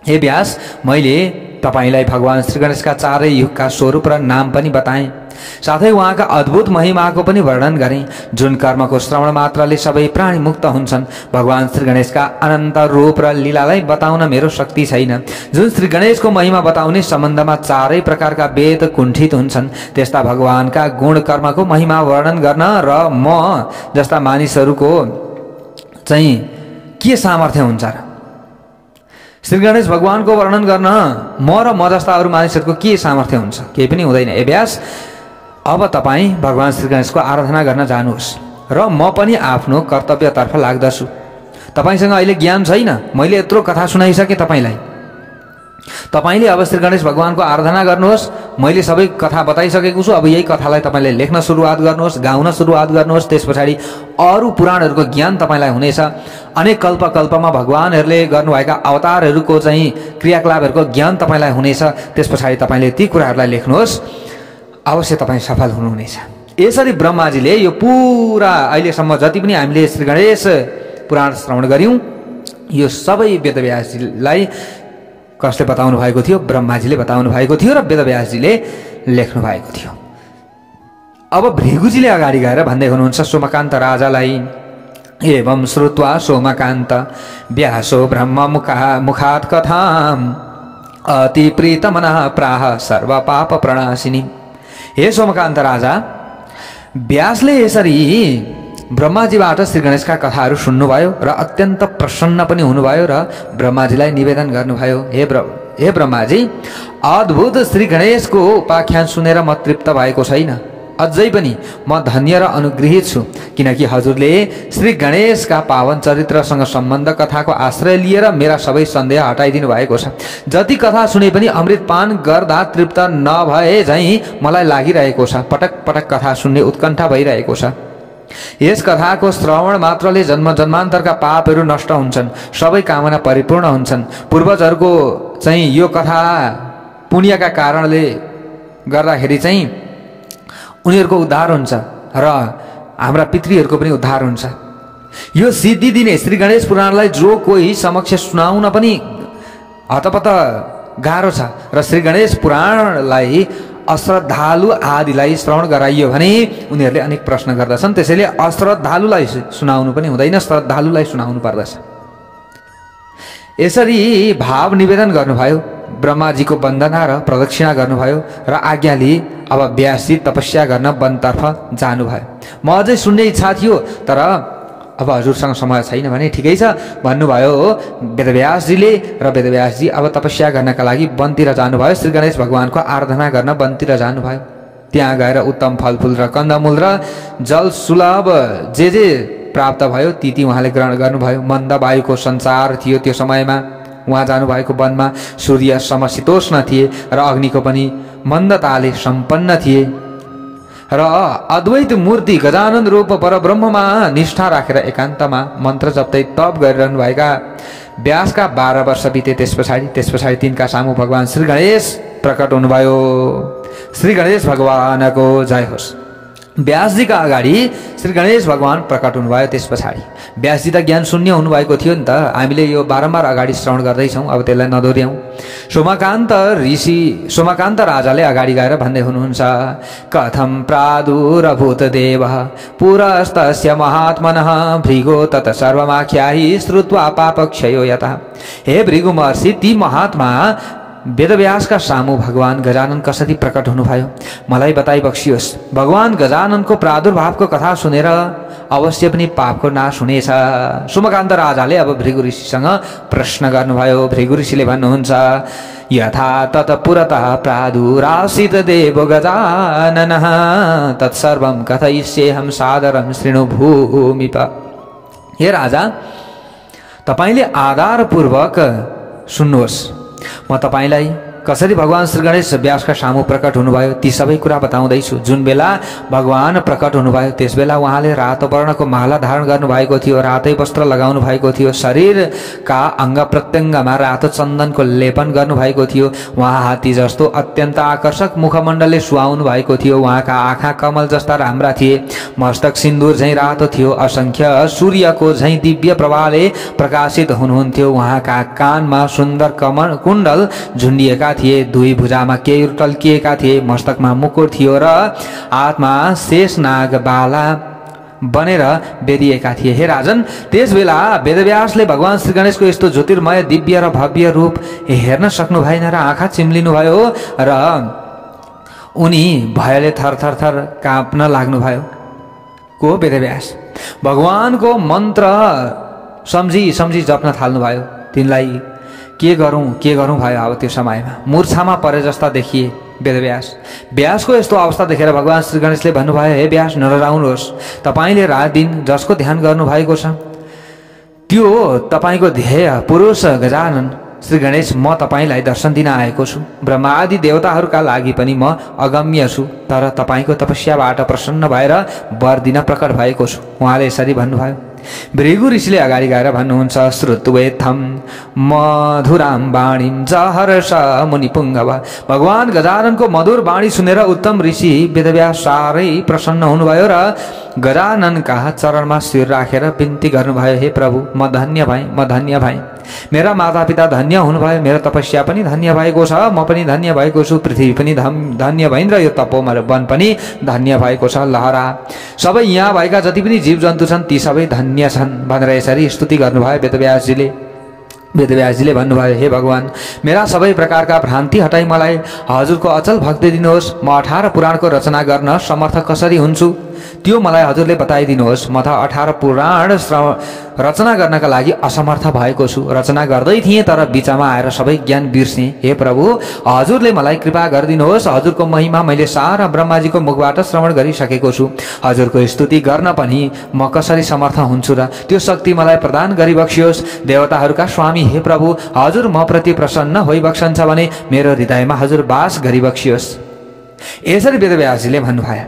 हे व्यास, मैले तपाईलाई भगवान श्री गणेशका चारै युगका स्वरूप र नाम पनि बताएँ, साथै उहाँका अद्भुत महिमाको पनि वर्णन गरेँ। जुन कर्मको श्रवण मात्रले सबै प्राणी मुक्त हुन्छन्, भगवान श्री गणेशका अनन्त रूप र लीलालाई बताउन मेरो शक्ति छैन। जुन श्री गणेशको महिमा बताउने सम्बन्धमा चारै प्रकारका वेद कुण्ठित हुन्छन्, त्यस्ता भगवानका गुण कर्मको महिमा वर्णन गर्न र म जस्ता मानिसहरूको चाहिँ के सामर्थ्य हुन्छ र? श्री गणेश भगवानको वर्णन गर्न म जस्ता अरू मानिसहरूको के सामर्थ्य हुन्छ? केही पनि हुँदैन। ए व्यास, अब तपाईँ भगवान श्री गणेशको आराधना गर्न जानुहोस् र म पनि आफ्नो कर्तव्यतर्फ लाग्दछु। तपाईँसँग अहिले ज्ञान छैन, मैले यत्रो कथा सुनाइसकेँ तपाईँलाई। तपाईले अब श्री गणेश भगवानको आराधना गर्नुहोस्। मैले सबै कथा बताइसकेको छु। अब यही कथालाई तपाईँले लेख्न सुरुवात गर्नुहोस्, गाउन सुरुवात गर्नुहोस्। त्यस पछाडि अरू पुराणहरूको ज्ञान तपाईँलाई हुनेछ। अनेक कल्पमा भगवानहरूले गर्नुभएका अवतारहरूको चाहिँ क्रियाकलापहरूको ज्ञान तपाईँलाई हुनेछ। त्यस पछाडि तपाईँले ती कुराहरूलाई लेख्नुहोस्, अवश्य तपाईँ सफल हुनुहुनेछ। यसरी ब्रह्माजीले यो पुरा अहिलेसम्म जति पनि हामीले श्री गणेश पुराण श्रवण गऱ्यौँ, यो सबै वेदव्यासजीलाई कसले बताउनु भएको थियो? ब्रह्माजीले बताउनु भएको थियो र वेदव्यासजीले लेख्नु भएको थियो। अब भृगुजीले अगाडि गएर भन्दै हुनुहुन्छ सोमकान्त राजालाई, एवं श्रुत्वा सोमकान्त व्यासो ब्रह्म मुखात् कथाम् अति प्रीतमनः प्राह सर्व पाप प्रणाशिनी। हे सोमकान्त राजा, व्यासले यसरी ब्रह्माजीबाट श्री गणेशका कथाहरू सुन्नुभयो र अत्यन्त प्रसन्न पनि हुनुभयो र ब्रह्माजीलाई निवेदन गर्नुभयो, हे ब्रह्माजी, अद्भुत श्री गणेशको उपाख्यान सुनेर म तृप्त भएको छैन। अझै पनि म धन्य र अनुग्रहित छु, किनकि हजुरले श्री गणेशका पावन चरित्रसँग सम्बन्ध कथाको आश्रय लिएर मेरा सबै सन्देह हटाइदिनु भएको छ। जति कथा सुने पनि अमृतपान गर्दा तृप्त नभए झैँ मलाई लागिरहेको छ। पटक पटक कथा सुन्ने उत्कण्ठा भइरहेको छ। यस कथाको श्रवण मात्रले जन्म जन्मान्तरका पापहरू नष्ट हुन्छन्, सबै कामना परिपूर्ण हुन्छन्। पूर्वजहरूको चाहिँ यो कथा पुण्यका कारणले गर्दाखेरि चाहिँ उनीहरूको उद्धार हुन्छ र हाम्रा पितृहरूको पनि उद्धार हुन्छ। यो सिद्धि दिने श्री गणेश पुराणलाई जो कोही समक्ष सुनाउन पनि हतपत गाह्रो छ र श्री गणेश पुराणलाई अश्रद्धालु आदिलाई श्रवण गराइयो भने उनीहरूले अनेक प्रश्न गर्दछन्। त्यसैले अश्रद्धालुलाई सुनाउनु पनि हुँदैन, श्रद्धालुलाई सुनाउनु पर्दछ। यसरी भाव निवेदन गर्नुभयो, ब्रह्माजीको वन्दना र प्रदक्षिणा गर्नुभयो र आज्ञा लिए अब व्यासजी तपस्या गर्न वनतर्फ जानुभयो। म अझै सुन्ने इच्छा थियो तर अब हजुरसँग समय छैन भने ठिकै छ भन्नुभयो वेदव्यासजीले र वेदव्यासजी अब तपस्या गर्नका लागि वनतिर जानुभयो। श्री गणेश भगवानको आराधना गर्न वनतिर जानुभयो। त्यहाँ गएर उत्तम फलफुल र कन्दमूल र जल सुलभ जे प्राप्त भयो ती उहाँले ग्रहण गर्नुभयो। मन्द वायुको संसार थियो त्यो समयमा। उहाँ जानुभएको वनमा सूर्य समशीतोष्ण थिए र अग्निको पनि मन्दताले सम्पन्न थिए र अद्वैत मूर्ति गजानन रूप परब्रह्ममा निष्ठा राखेर एकान्तमा मन्त्र जप्दै तप गरिरहनु भएका व्यासका 12 वर्ष बिते। त्यस पछाडि तिनका सामु भगवान श्री गणेश प्रकट हुनुभयो। श्री गणेश भगवानको जय होस्। व्यासजीका अगाडि श्री गणेश भगवान प्रकट हुनुभयो। त्यस पछाडि व्यासजी त ज्ञान शून्य हुनुभएको थियो नि त। हामीले यो बारम्बार अगाडि श्रवण गर्दैछौँ, अब त्यसलाई नदोर्याउँ। सोमाकान्त राजाले अगाडि गएर भन्दै हुनुहुन्छ, कथम प्रादुरभूत देवः पुरस्तस्य महात्मनः भृगो तत सर्वमाख्याहि श्रुत्वा पापक्षयो यतः। हे भृगु महर्षि, ती महात्मा वेदव्यासका सामु भगवान गजानन कसरी प्रकट हुनुभयो मलाई बताइ बक्सियोस्। भगवान गजाननको प्रादुर्भावको कथा सुनेर अवश्य पनि पापको नाश हुनेछ। सोमकान्त राजाले अब भृगु ऋषिसँग प्रश्न गर्नुभयो। भृगु ऋषिले भन्नुहुन्छ, यथा तत पुरतः प्रादुरासीत देव गजाननः तत्सर्वं कथयिष्येऽहं सादरं शृणु भूमिप। हे राजा, तपाईले आधारपूर्वक सुन्नुहोस्। म तपाईलाई कसरी भगवान श्री गणेश व्यासका सामु प्रकट हुनुभयो ती सबै कुरा बताउँदैछु। जुन बेला भगवान प्रकट हुनुभयो त्यस बेला उहाँले रातो वर्णको माला धारण गर्नुभएको थियो, रातै वस्त्र लगाउनु भएको थियो, शरीरका अङ्ग प्रत्यङ्गमा रातो चन्दनको लेपन गर्नुभएको थियो। उहाँ हात्ती जस्तो अत्यन्त आकर्षक मुखमण्डलले सुहाउनु भएको थियो। उहाँका आँखा कमल जस्ता राम्रा थिए, मस्तक सिन्दुर झैँ रातो थियो, असङ्ख्य सूर्यको झैँ दिव्य प्रभाले प्रकाशित हुनुहुन्थ्यो। उहाँका कानमा सुन्दर कुण्डल झुन्डिएका थिए, दुई भुजामा केयूर टल्किएका थिए, मस्तकमा मुकुट थियो र हातमा शेषनाग बाला बनेर बेरिएका थिए। हे राजन, त्यस बेला वेदव्यासले भगवान श्री गणेशको यस्तो ज्योतिर्मय दिव्य र भव्य रूप हेर्न सक्नु भएन र आँखा चिम्लिनु भयो र उनी भयले थरथर काँप्न लाग्नुभयो। को वेदव्यास भगवानको मन्त्र सम्झी जप्न थाल्नुभयो। तिनलाई के गरौँ भयो। अब त्यो समयमा मूर्छामा परे जस्ता देखिए वेदव्यास। व्यासको यस्तो अवस्था देखेर भगवान श्री गणेशले भन्नुभयो, हे व्यास, नडराउनुहोस्। तपाईले रात दिन जसको ध्यान गर्नुभएको छ त्यो तपाईको ध्येय पुरुष गजानन श्री गणेश म तपाईलाई दर्शन दिन आएको छु। ब्रह्मा आदि देवताहरूका लागि पनि म अगम्य छु, तर तपाईको तपस्याबाट प्रसन्न भएर वर दिन प्रकट भएको छु। उहाँले यसरी भन्नुभयो। भृगु ऋषिले अगाडि गएर भन्नुहुन्छ, श्रुत्वेत्थं मधुरां वाणीं जहर्ष मुनिपुङ्गव। भगवान गजाननको मधुर वाणी सुनेर उत्तम ऋषि वेदव्यास साह्रै प्रसन्न हुनुभयो र गजाननका चरणमा शिर राखेर विन्ती गर्नुभयो, हे प्रभु, म धन्य भएँ। मेरा मातापिता धन्य हुनुभयो, मेरो तपस्या पनि धन्य भएको छ, म पनि धन्य भएको छु, पृथ्वी पनि धन्य भइन् र यो तपोवन पनि धन्य भएको छ। लहरा सबै यहाँ भएका जति पनि जीवजन्तु छन् ती सबै धन्य छन् भनेर यसरी स्तुति गर्नुभयो वेदव्यासजीले। वेदव्यासजीले भन्नुभयो, हे भगवान, मेरा सबै प्रकारका भ्रान्ति हटाई मलाई हजुरको अचल भक्ति दिनुहोस्। म 18 पुराणको रचना गर्न समर्थ कसरी हुन्छु त्यो मलाई हजुरले बताइदिनुहोस्। म त 18 पुराण रचना गर्नका लागि असमर्थ भएको छु। रचना गर्दै थिएँ तर बिचमा आएर सबै ज्ञान बिर्सेँ। हे प्रभु, हजुरले मलाई कृपा गरिदिनुहोस्। हजुरको महिमा मैले सारा ब्रह्माजीको मुखबाट श्रवण गरिसकेको छु। हजुरको स्तुति गर्न पनि म कसरी समर्थ हुन्छु र त्यो शक्ति मलाई प्रदान गरिबक्सियोस्। देवताहरूका स्वामी हे प्रभु, हजुर म प्रति प्रसन्न होइबक्सन्छ भने मेरो हृदयमा हजुर वास गरिबक्सियोस्। यसरी वेदव्यासजीले भन्नुभयो।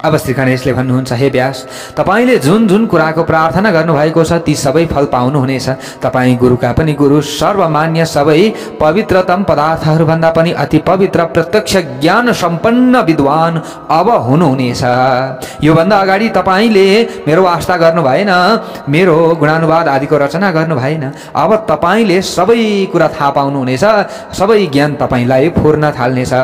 अब श्री गणेशले भन्नुहुन्छ, हे व्यास, तपाईले जुन जुन कुराको प्रार्थना गर्नुभएको छ ती सबै फल पाउनुहुनेछ। तपाईँ गुरुका पनि गुरु, सर्वमान्य सबै पवित्रतम पदार्थहरूभन्दा पनि अति पवित्र प्रत्यक्ष ज्ञान सम्पन्न विद्वान अब हुनुहुनेछ। योभन्दा अगाडि तपाईँले मेरो वास्ता गर्नु भएन, मेरो गुणानुवाद आदिको रचना गर्नु भएन। अब तपाईँले सबै कुरा थाहा पाउनुहुनेछ, सबै ज्ञान तपाईँलाई फुर्न थाल्नेछ।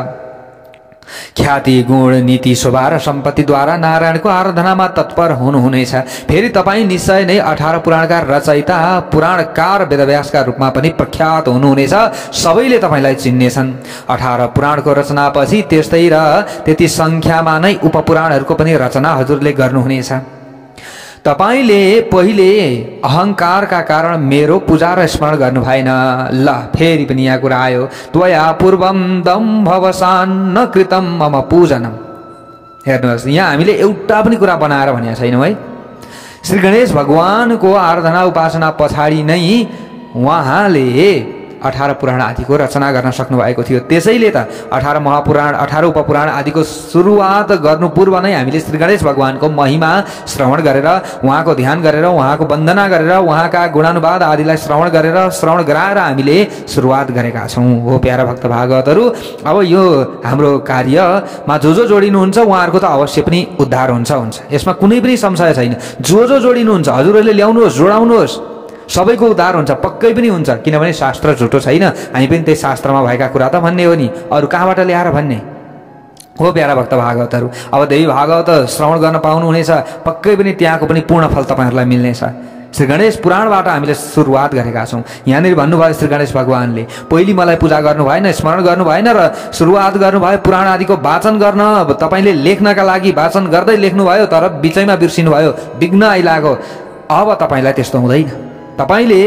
ख्याति, गुण, नीति, शोभा र सम्पत्तिद्वारा नारायणको आराधनामा तत्पर हुनुहुनेछ। फेरि तपाईँ निश्चय नै 18 पुराणका रचयिता, पुराणकार वेदव्यासका रूपमा पनि प्रख्यात हुनुहुनेछ। सबैले तपाईँलाई चिन्नेछन्। 18 पुराणको रचनापछि त्यस्तै र त्यति सङ्ख्यामा नै उपपुराणहरूको पनि रचना हजुरले गर्नुहुनेछ। तपाईले पहिले अहङ्कारका कारण मेरो पूजा र स्मरण गर्नु भएन। ल फेरि पनि यहाँ कुरा आयो, त्वया पूर्वम दम्भवसान न कृतम मम पूजनम। हेर्नुहोस्, यहाँ हामीले एउटा पनि कुरा बनाएर भनेका छैनौँ है। श्री गणेश भगवानको आराधना उपासना पछाडि नै उहाँले 18 पुराण आदिको रचना गर्न सक्नु भएको थियो। त्यसैले त 18 महापुराण, 18 उपपुराण आदिको सुरुवात गर्नु पूर्व नै हामीले श्री गणेश भगवानको महिमा श्रवण गरेर, उहाँको ध्यान गरेर, उहाँको वन्दना गरेर, उहाँका गुणानुवाद आदिलाई श्रवण गराएर हामीले सुरुवात गरेका छौँ। हो प्यारा भक्त भागवतहरू, अब यो हाम्रो कार्यमा जो जोडिनुहुन्छ उहाँहरूको त अवश्य पनि उद्धार हुन्छ। यसमा कुनै पनि संशय छैन। जो जोडिनुहुन्छ हजुरहरूले ल्याउनुहोस्, जोडाउनुहोस्, सबैको उद्धार हुन्छ, पक्कै पनि हुन्छ। किनभने शास्त्र झुटो छैन, हामी पनि त्यही शास्त्रमा भएका कुरा त भन्ने हो नि, अरू कहाँबाट ल्याएर भन्ने हो। प्यारा भक्त भागवतहरू, अब देवी भागवत श्रवण गर्न पाउनुहुनेछ, पक्कै पनि त्यहाँको पनि पूर्ण फल तपाईँहरूलाई मिल्नेछ। श्री गणेश पुराणबाट हामीले सुरुवात गरेका छौँ। यहाँनिर भन्नुभयो श्री गणेश भगवानले, पहिले मलाई पूजा गर्नु भएन, स्मरण गर्नु भएन र सुरुवात गर्नुभयो पुराण आदिको वाचन गर्न। तपाईँले लेख्नका लागि वाचन गर्दै लेख्नुभयो, तर बिचैमा बिर्सिनुभयो, विघ्न आइलाग्यो। अब तपाईँलाई त्यस्तो हुँदैन। तपाईले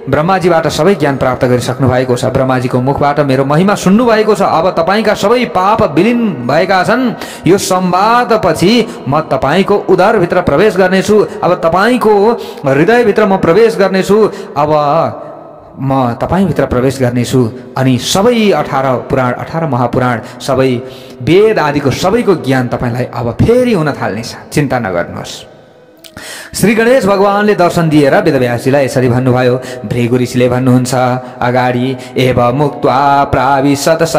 ब्रह्माजीबाट सबै ज्ञान प्राप्त गरिसक्नु भएको छ। ब्रह्माजीको मुखबाट मेरो महिमा सुन्नु भएको छ। अब तपाईँका सबै पाप विलीन भएका छन्। यो संवादपछि म तपाईँको उदरभित्र प्रवेश गर्नेछु। अब तपाईँको हृदयभित्र म प्रवेश गर्नेछु। अब म तपाईँभित्र प्रवेश गर्नेछु अनि सबै 18 पुराण, 18 महापुराण, सबै वेद आदिको सबैको ज्ञान तपाईँलाई अब फेरि हुन थाल्नेछ। चिन्ता नगर्नुहोस्। श्री गणेश भगवानले दर्शन दिएर वेदव्यासजीलाई यसरी भन्नुभयो। भृगु ऋषिले भन्नुहुन्छ अगाडि, एव मुक्त्वा प्राविशत स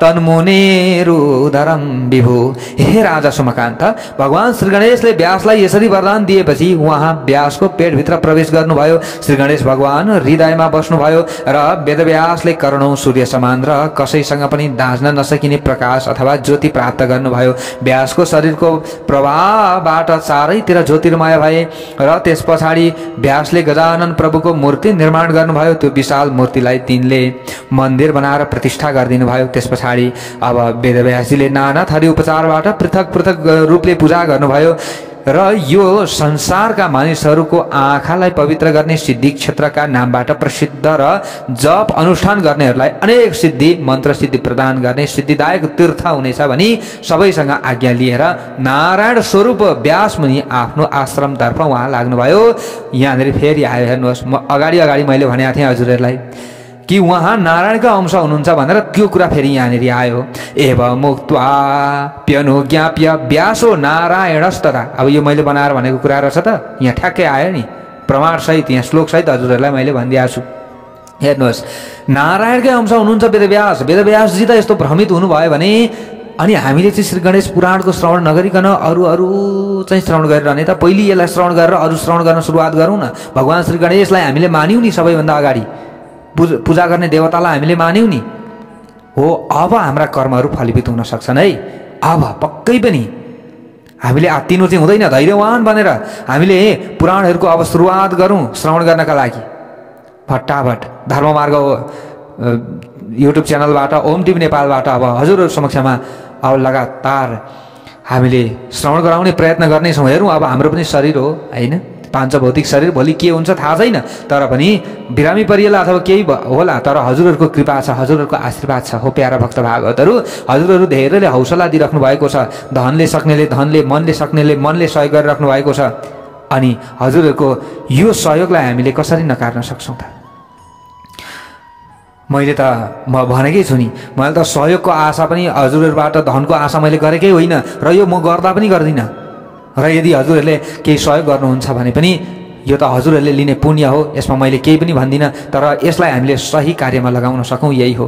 तन्मुनेरुदरम विभु। हे राजा सुमकान्त, भगवान श्री गणेशले व्यासलाई यसरी वरदान दिएपछि उहाँ व्यासको पेटभित्र प्रवेश गर्नुभयो। श्री गणेश भगवान हृदयमा बस्नुभयो र वेदव्यासले करोडौं सूर्य समान र कसैसँग पनि दाँच्न नसकिने प्रकाश अथवा ज्योति प्राप्त गर्नुभयो। व्यासको शरीरको प्रभावबाट चारैतिर ज्योतिर्मय भए र त्यस पछाडि व्यासले गजानन प्रभुको मूर्ति निर्माण गर्नुभयो। त्यो विशाल मूर्तिलाई तिनले मन्दिर बनाएर प्रतिष्ठा गरिदिनु भयो। त्यस पछाडि अब वेदव्यासजीले नाना थरी उपचारबाट पृथक पृथक रूपले पूजा गर्नुभयो र यो संसारका मानिसहरूको आँखालाई पवित्र गर्ने सिद्धि क्षेत्रका नामबाट प्रसिद्ध र जप अनुष्ठान गर्नेहरूलाई अनेक सिद्धि मन्त्र सिद्धि प्रदान गर्ने सिद्धिदायक तीर्थ हुनेछ भनी सबैसँग आज्ञा लिएर नारायण स्वरूप व्यास मुनि आफ्नो आश्रमतर्फ उहाँ लाग्नुभयो। यहाँनिर फेरि आयो, हेर्नुहोस्, म अगाडि मैले भनेको थिएँ हजुरहरूलाई कि उहाँ नारायणका अंश हुनुहुन्छ भनेर, त्यो कुरा फेरि यहाँनिर आयो। एव मुक्त्वा प्यनुज्ञाप्य व्यासो नारायणस्तथा। अब यो मैले बनाएर भनेको कुरा रहेछ त, यहाँ ठ्याक्कै आयो नि, प्रमाणसहित, यहाँ श्लोकसहित हजुरहरूलाई मैले भनिदिएको छु। हेर्नुहोस्, नारायणकै अंश हुनुहुन्छ वेदव्यास। वेदव्यासजी त यस्तो भ्रमित हुनुभयो भने अनि हामीले चाहिँ श्री गणेश पुराणको श्रवण नगरिकन अरू चाहिँ श्रवण गरिरहने त? पहिले यसलाई श्रवण गरेर अरू श्रवण गर्न सुरुवात गरौँ न। भगवान श्री गणेशलाई हामीले मान्यौँ नि, सबैभन्दा अगाडि पूजा गर्ने देवतालाई हामीले मान्यौँ नि। हो, अब हाम्रा कर्महरू फलीभूत हुन सक्छन् है। अब पक्कै पनि हामीले आत्तिनु चाहिँ हुँदैन। धैर्यवान बनेर हामीले पुराणहरूको अब सुरुवात गरौँ श्रवण गर्नका लागि। फटाफट धर्ममार्ग युट्युब च्यानलबाट, ओम टिभी नेपालबाट अब हजुरहरू समक्षमा अब लगातार हामीले श्रवण गराउने प्रयत्न गर्नेछौँ। हेरौँ, अब हाम्रो पनि शरीर हो होइन, पाञ्च भौतिक शरीर, भोलि के हुन्छ थाहा छैन, तर पनि बिरामी परिएला अथवा केही होला, तर हजुरहरूको कृपा छ, हजुरहरूको आशीर्वाद छ। हो प्यारा भक्त भागवतहरू, हजुरहरू धेरैले हौसला दिइराख्नु भएको छ। धनले सक्नेले धनले, मनले सक्नेले मनले सहयोग गरिराख्नु भएको छ। अनि हजुरहरूको यो सहयोगलाई हामीले कसरी नकार्न सक्छौँ त? मैले त म भनेकै छु नि, मैले त सहयोगको आशा पनि हजुरहरूबाट धनको आशा मैले गरेकै होइन र यो म गर्दा पनि गर्दिनँ। र यदि हजुरहरूले केही सहयोग गर्नुहुन्छ भने पनि यो त हजुरहरूले लिने पुण्य हो, यसमा मैले केही पनि भन्दिनँ। तर यसलाई हामीले सही कार्यमा लगाउन सकौँ, यही हो।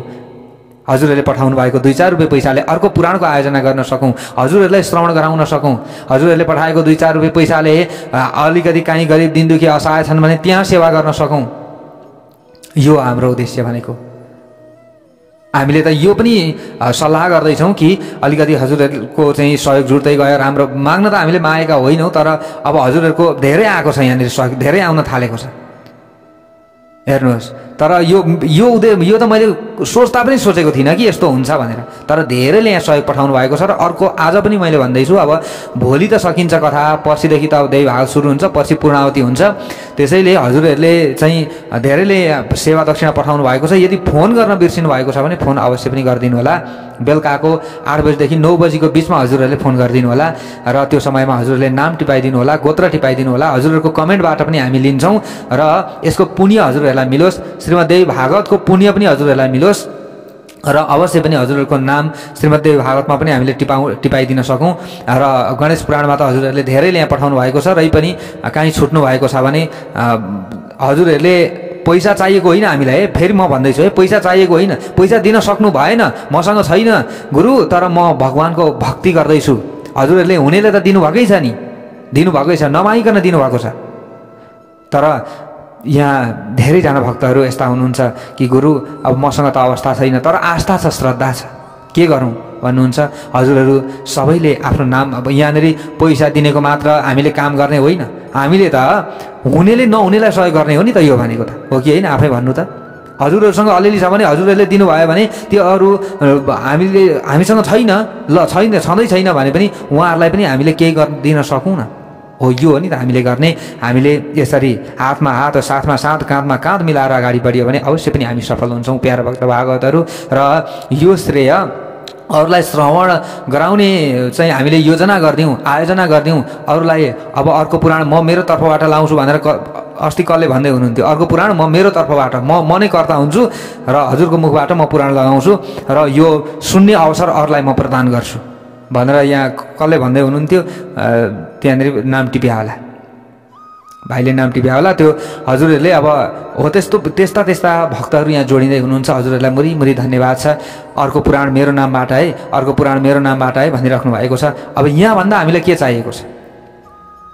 हजुरहरूले पठाउनु भएको 2-4 रुपियाँ पैसाले अर्को पुराणको आयोजना गर्न सकौँ, हजुरहरूलाई श्रवण गराउन सकौँ। हजुरहरूले पठाएको 2-4 रुपियाँ पैसाले अलिकति काहीँ गरिब दिनदुखी असहाय छन् भने त्यहाँ सेवा गर्न सकौँ। यो हाम्रो उद्देश्य भनेको। हामीले त यो पनि सल्लाह गर्दैछौँ कि अलिकति हजुरहरूको चाहिँ सहयोग जुट्दै गयो, राम्रो। माग्न त हामीले मागेका होइनौँ, तर अब हजुरहरूको धेरै आएको छ, यहाँनिर सहयोग धेरै आउन थालेको छ। हेर्नुहोस्, तर यो त मैले सोच्दा पनि सोचेको थिइनँ कि यस्तो हुन्छ भनेर। तर धेरैले यहाँ सहयोग पठाउनु भएको छ। र अर्को आज पनि मैले भन्दैछु, अब भोलि त सकिन्छ कथा, पर्सिदेखि त अब देवी भाग सुरु हुन्छ, पछि पूर्णावती हुन्छ। त्यसैले हजुरहरूले चाहिँ धेरैले सेवा दक्षिणा पठाउनु भएको छ। यदि फोन गर्न बिर्सिनु भएको छ भने फोन अवश्य पनि गरिदिनु होला। बेलुकाको 8 बजीदेखि 9 बजीको बिचमा हजुरहरूले फोन गरिदिनु होला र त्यो समयमा हजुरहरूले नाम टिपाइदिनु होला, गोत्र टिपाइदिनु होला। हजुरहरूको कमेन्टबाट पनि हामी लिन्छौँ र यसको पुण्य हजुरहरूलाई मिलोस्, श्रीमद्देवी भागवतको पुण्य पनि हजुरहरूलाई मिलोस् र अवश्य पनि हजुरहरूको नाम श्रीमद्देवी भागवतमा पनि हामीले टिपाइदिन सकौँ। र गणेश पुराणमा त हजुरहरूले धेरैले यहाँ पठाउनु भएको छ। र पनि काहीँ छुट्नु भएको छ भने हजुरहरूले पैसा चाहिएको होइन हामीलाई, है फेरि म भन्दैछु है, पैसा चाहिएको होइन, पैसा दिन सक्नु भएन, मसँग छैन गुरु, तर म भगवानको भक्ति गर्दैछु। हजुरहरूले हुनेले त दिनुभएकै छ नि, दिनुभएकै छ, नमागिकन दिनुभएको छ। तर यहाँ धेरैजना भक्तहरू यस्ता हुनुहुन्छ कि गुरु अब मसँग त अवस्था छैन, तर आस्था छ, श्रद्धा छ, के गरौँ भन्नुहुन्छ। हजुरहरू सबैले आफ्नो नाम, अब यहाँनिर पैसा दिनेको मात्र हामीले काम गर्ने होइन, हामीले त हुनेले नहुनेलाई सहयोग गर्ने हो नि त, यो भनेको त हो कि होइन, आफै भन्नु त। हजुरहरूसँग अलिअलि छ भने हजुरहरूले दिनुभयो भने त्यो अरू हामीसँग छैन, ल छैन, छँदै छैन भने पनि उहाँहरूलाई पनि हामीले केही दिन सकौँ न, हो यो हो नि त हामीले गर्ने। हामीले यसरी हातमा हात, साथमा साथ, काँधमा काँध मिलाएर अगाडि बढ्यो भने अवश्य पनि हामी सफल हुन्छौँ प्यारा भक्त भागवतहरू। र यो श्रेय अरूलाई श्रवण गराउने चाहिँ हामीले योजना गरिदिउँ, आयोजना गरिदिउँ अरूलाई। अब अर्को पुराण म मेरो तर्फबाट लाउँछु भनेर अस्ति कसले भन्दै हुनुहुन्थ्यो, अर्को पुराण म मेरो तर्फबाट म नै कर्ता हुन्छु र हजुरको मुखबाट म पुराण लगाउँछु र यो सुन्ने अवसर अरूलाई म प्रदान गर्छु भनेर यहाँ कसले भन्दै हुनुहुन्थ्यो। त्यहाँनिर नाम टिप्या होला, भाइले नाम टिप्या होला। त्यो हजुरहरूले अब हो त्यस्ता भक्तहरू यहाँ जोडिँदै हुनुहुन्छ। हजुरहरूलाई मुरी धन्यवाद छ। अर्को पुराण मेरो नामबाट है, अर्को पुराण मेरो नामबाट है भनिराख्नु भएको छ। अब यहाँभन्दा हामीलाई के चाहिएको छ?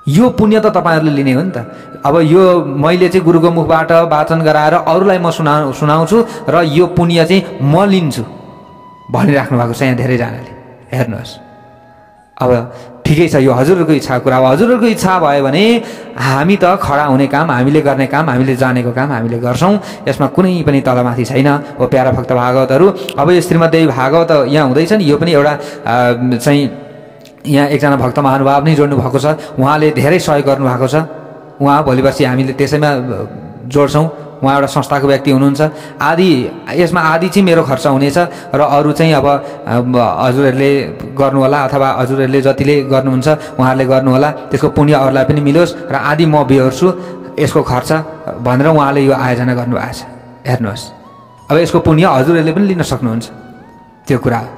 यो पुण्य त तपाईँहरूले लिने हो नि त। अब यो मैले चाहिँ गुरुको मुखबाट वाचन गराएर अरूलाई म सुनाउँछु र यो पुण्य चाहिँ म लिन्छु भनिराख्नु भएको छ यहाँ धेरैजनाले। हेर्नुहोस्, अब ठिकै छ, यो हजुरहरूको इच्छाको कुरा हो। हजुरहरूको इच्छा भयो भने हामी त खडा हुने काम, हामीले गर्ने काम, हामीले जानेको काम हामीले गर्छौँ। यसमा कुनै पनि तलमाथि छैन हो प्यारा भक्त भागवतहरू। अब यो श्रीमद्देवी भागवत यहाँ हुँदैछ नि, यो पनि एउटा चाहिँ यहाँ एकजना भक्त महानुभाव नै जोड्नु भएको छ। उहाँले धेरै सहयोग गर्नुभएको छ। उहाँ भोलि पर्सि हामीले त्यसैमा जोड्छौँ। उहाँ एउटा संस्थाको व्यक्ति हुनुहुन्छ। यसमा आधी चाहिँ मेरो खर्च हुनेछ र अरू चाहिँ अब हजुरहरूले गर्नु होला, अथवा हजुरहरूले जतिले गर्नुहुन्छ उहाँहरूले गर्नु होला। त्यसको पुण्य अरूलाई पनि मिलोस् र आधी म बिहोर्छु यसको खर्च भनेर उहाँले यो आयोजना गर्नुभएको छ। हेर्नुहोस्, अब यसको पुण्य हजुरहरूले पनि लिन सक्नुहुन्छ, त्यो कुरा हो।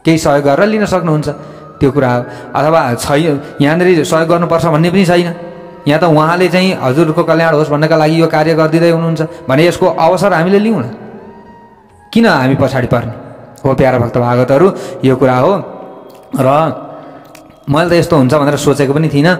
केही सहयोग गरेर लिन सक्नुहुन्छ, त्यो कुरा हो। अथवा यहाँनिर सहयोग गर्नुपर्छ भन्ने पनि छैन। यहाँ त उहाँले चाहिँ हजुरको कल्याण होस् भन्नका लागि यो कार्य गरिदिँदै हुनुहुन्छ भने यसको अवसर हामीले लिउँ न, किन हामी पछाडि पर्ने हो प्यारा भक्त भागवतहरू। यो कुरा हो। र मैले त यस्तो हुन्छ भनेर सोचेको पनि थिइनँ,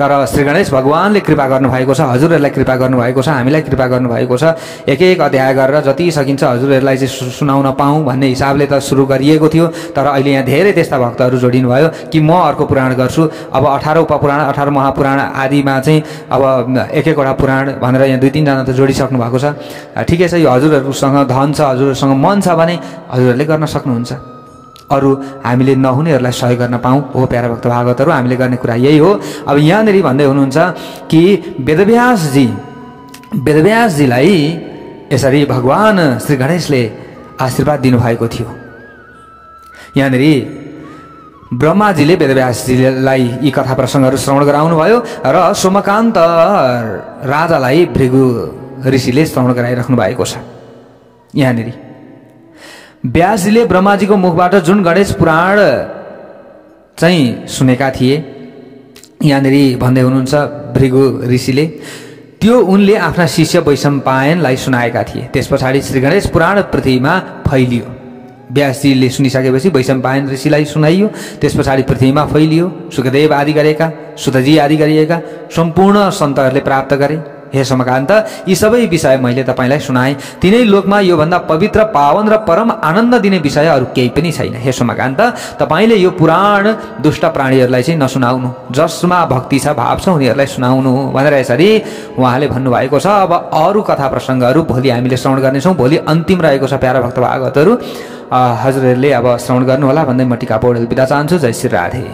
तर श्री गणेश भगवानले कृपा गर्नुभएको छ, हजुरहरूलाई कृपा गर्नुभएको छ, हामीलाई कृपा गर्नुभएको छ। एक एक अध्याय गरेर जति सकिन्छ हजुरहरूलाई चाहिँ सुनाउन पाऊँ भन्ने हिसाबले त सुरु गरिएको थियो। तर अहिले यहाँ धेरै त्यस्ता भक्तहरू जोडिनु भयो कि म अर्को पुराण गर्छु। अब 18 उपपुराण, 18 महापुराण आदिमा चाहिँ अब एक एकवटा पुराण भनेर यहाँ 2-3 जना त जोडिसक्नु भएको छ। ठिकै छ, यो हजुरहरूसँग धन छ, हजुरहरूसँग मन छ भने हजुरहरूले गर्न सक्नुहुन्छ। अरू हामीले नहुनेहरूलाई सहयोग गर्न पाऊँ हो प्यारा भक्त भागवतहरू। हामीले गर्ने कुरा यही हो। अब यहाँनिर भन्दै हुनुहुन्छ कि वेदव्यासजीलाई यसरी भगवान श्री गणेशले आशीर्वाद दिनुभएको थियो। यहाँनिर ब्रह्माजीले वेदव्यासजीलाई यी कथा प्रसङ्गहरू श्रवण गराउनु भयो र सोमकान्त राजालाई भृगु ऋषिले श्रवण गराइराख्नु भएको छ। यहाँनिर व्यासजीले ब्रह्माजीको मुखबाट जुन गणेश पुराण चाहिँ सुनेका थिए, यहाँनिर भन्दै हुनुहुन्छ भृगु ऋषिले, त्यो उनले आफ्ना शिष्य वैशम्पायनलाई सुनाएका थिए। त्यस पछाडि श्री गणेश पुराण पृथ्वीमा फैलियो। व्यासजीले सुनिसकेपछि वैशम्पायन ऋषिलाई सुनाइयो, त्यस पछाडि पृथ्वीमा फैलियो। सुखदेव आदि गरेका, सुतजी आदि गरिएका सम्पूर्ण सन्तहरूले प्राप्त गरे। हे समकान्त, यी सबै विषय मैले तपाईँलाई सुनाएँ। तिनै लोकमा योभन्दा पवित्र, पावन र परम आनन्द दिने विषय अरू केही पनि छैन। हे समकान्त, तपाईँले यो पुराण दुष्ट प्राणीहरूलाई चाहिँ नसुनाउनु, जसमा भक्ति छ, भाव छ, उनीहरूलाई सुनाउनु भनेर यसरी उहाँले भन्नुभएको छ। अब अरू कथा प्रसङ्गहरू भोलि हामीले श्रवण गर्नेछौँ। भोलि अन्तिम रहेको छ प्यारा भक्त भागवतहरू, हजुरहरूले अब श्रवण गर्नुहोला भन्दै म टिका पौडेल बिदा चाहन्छु। जय श्री राधे।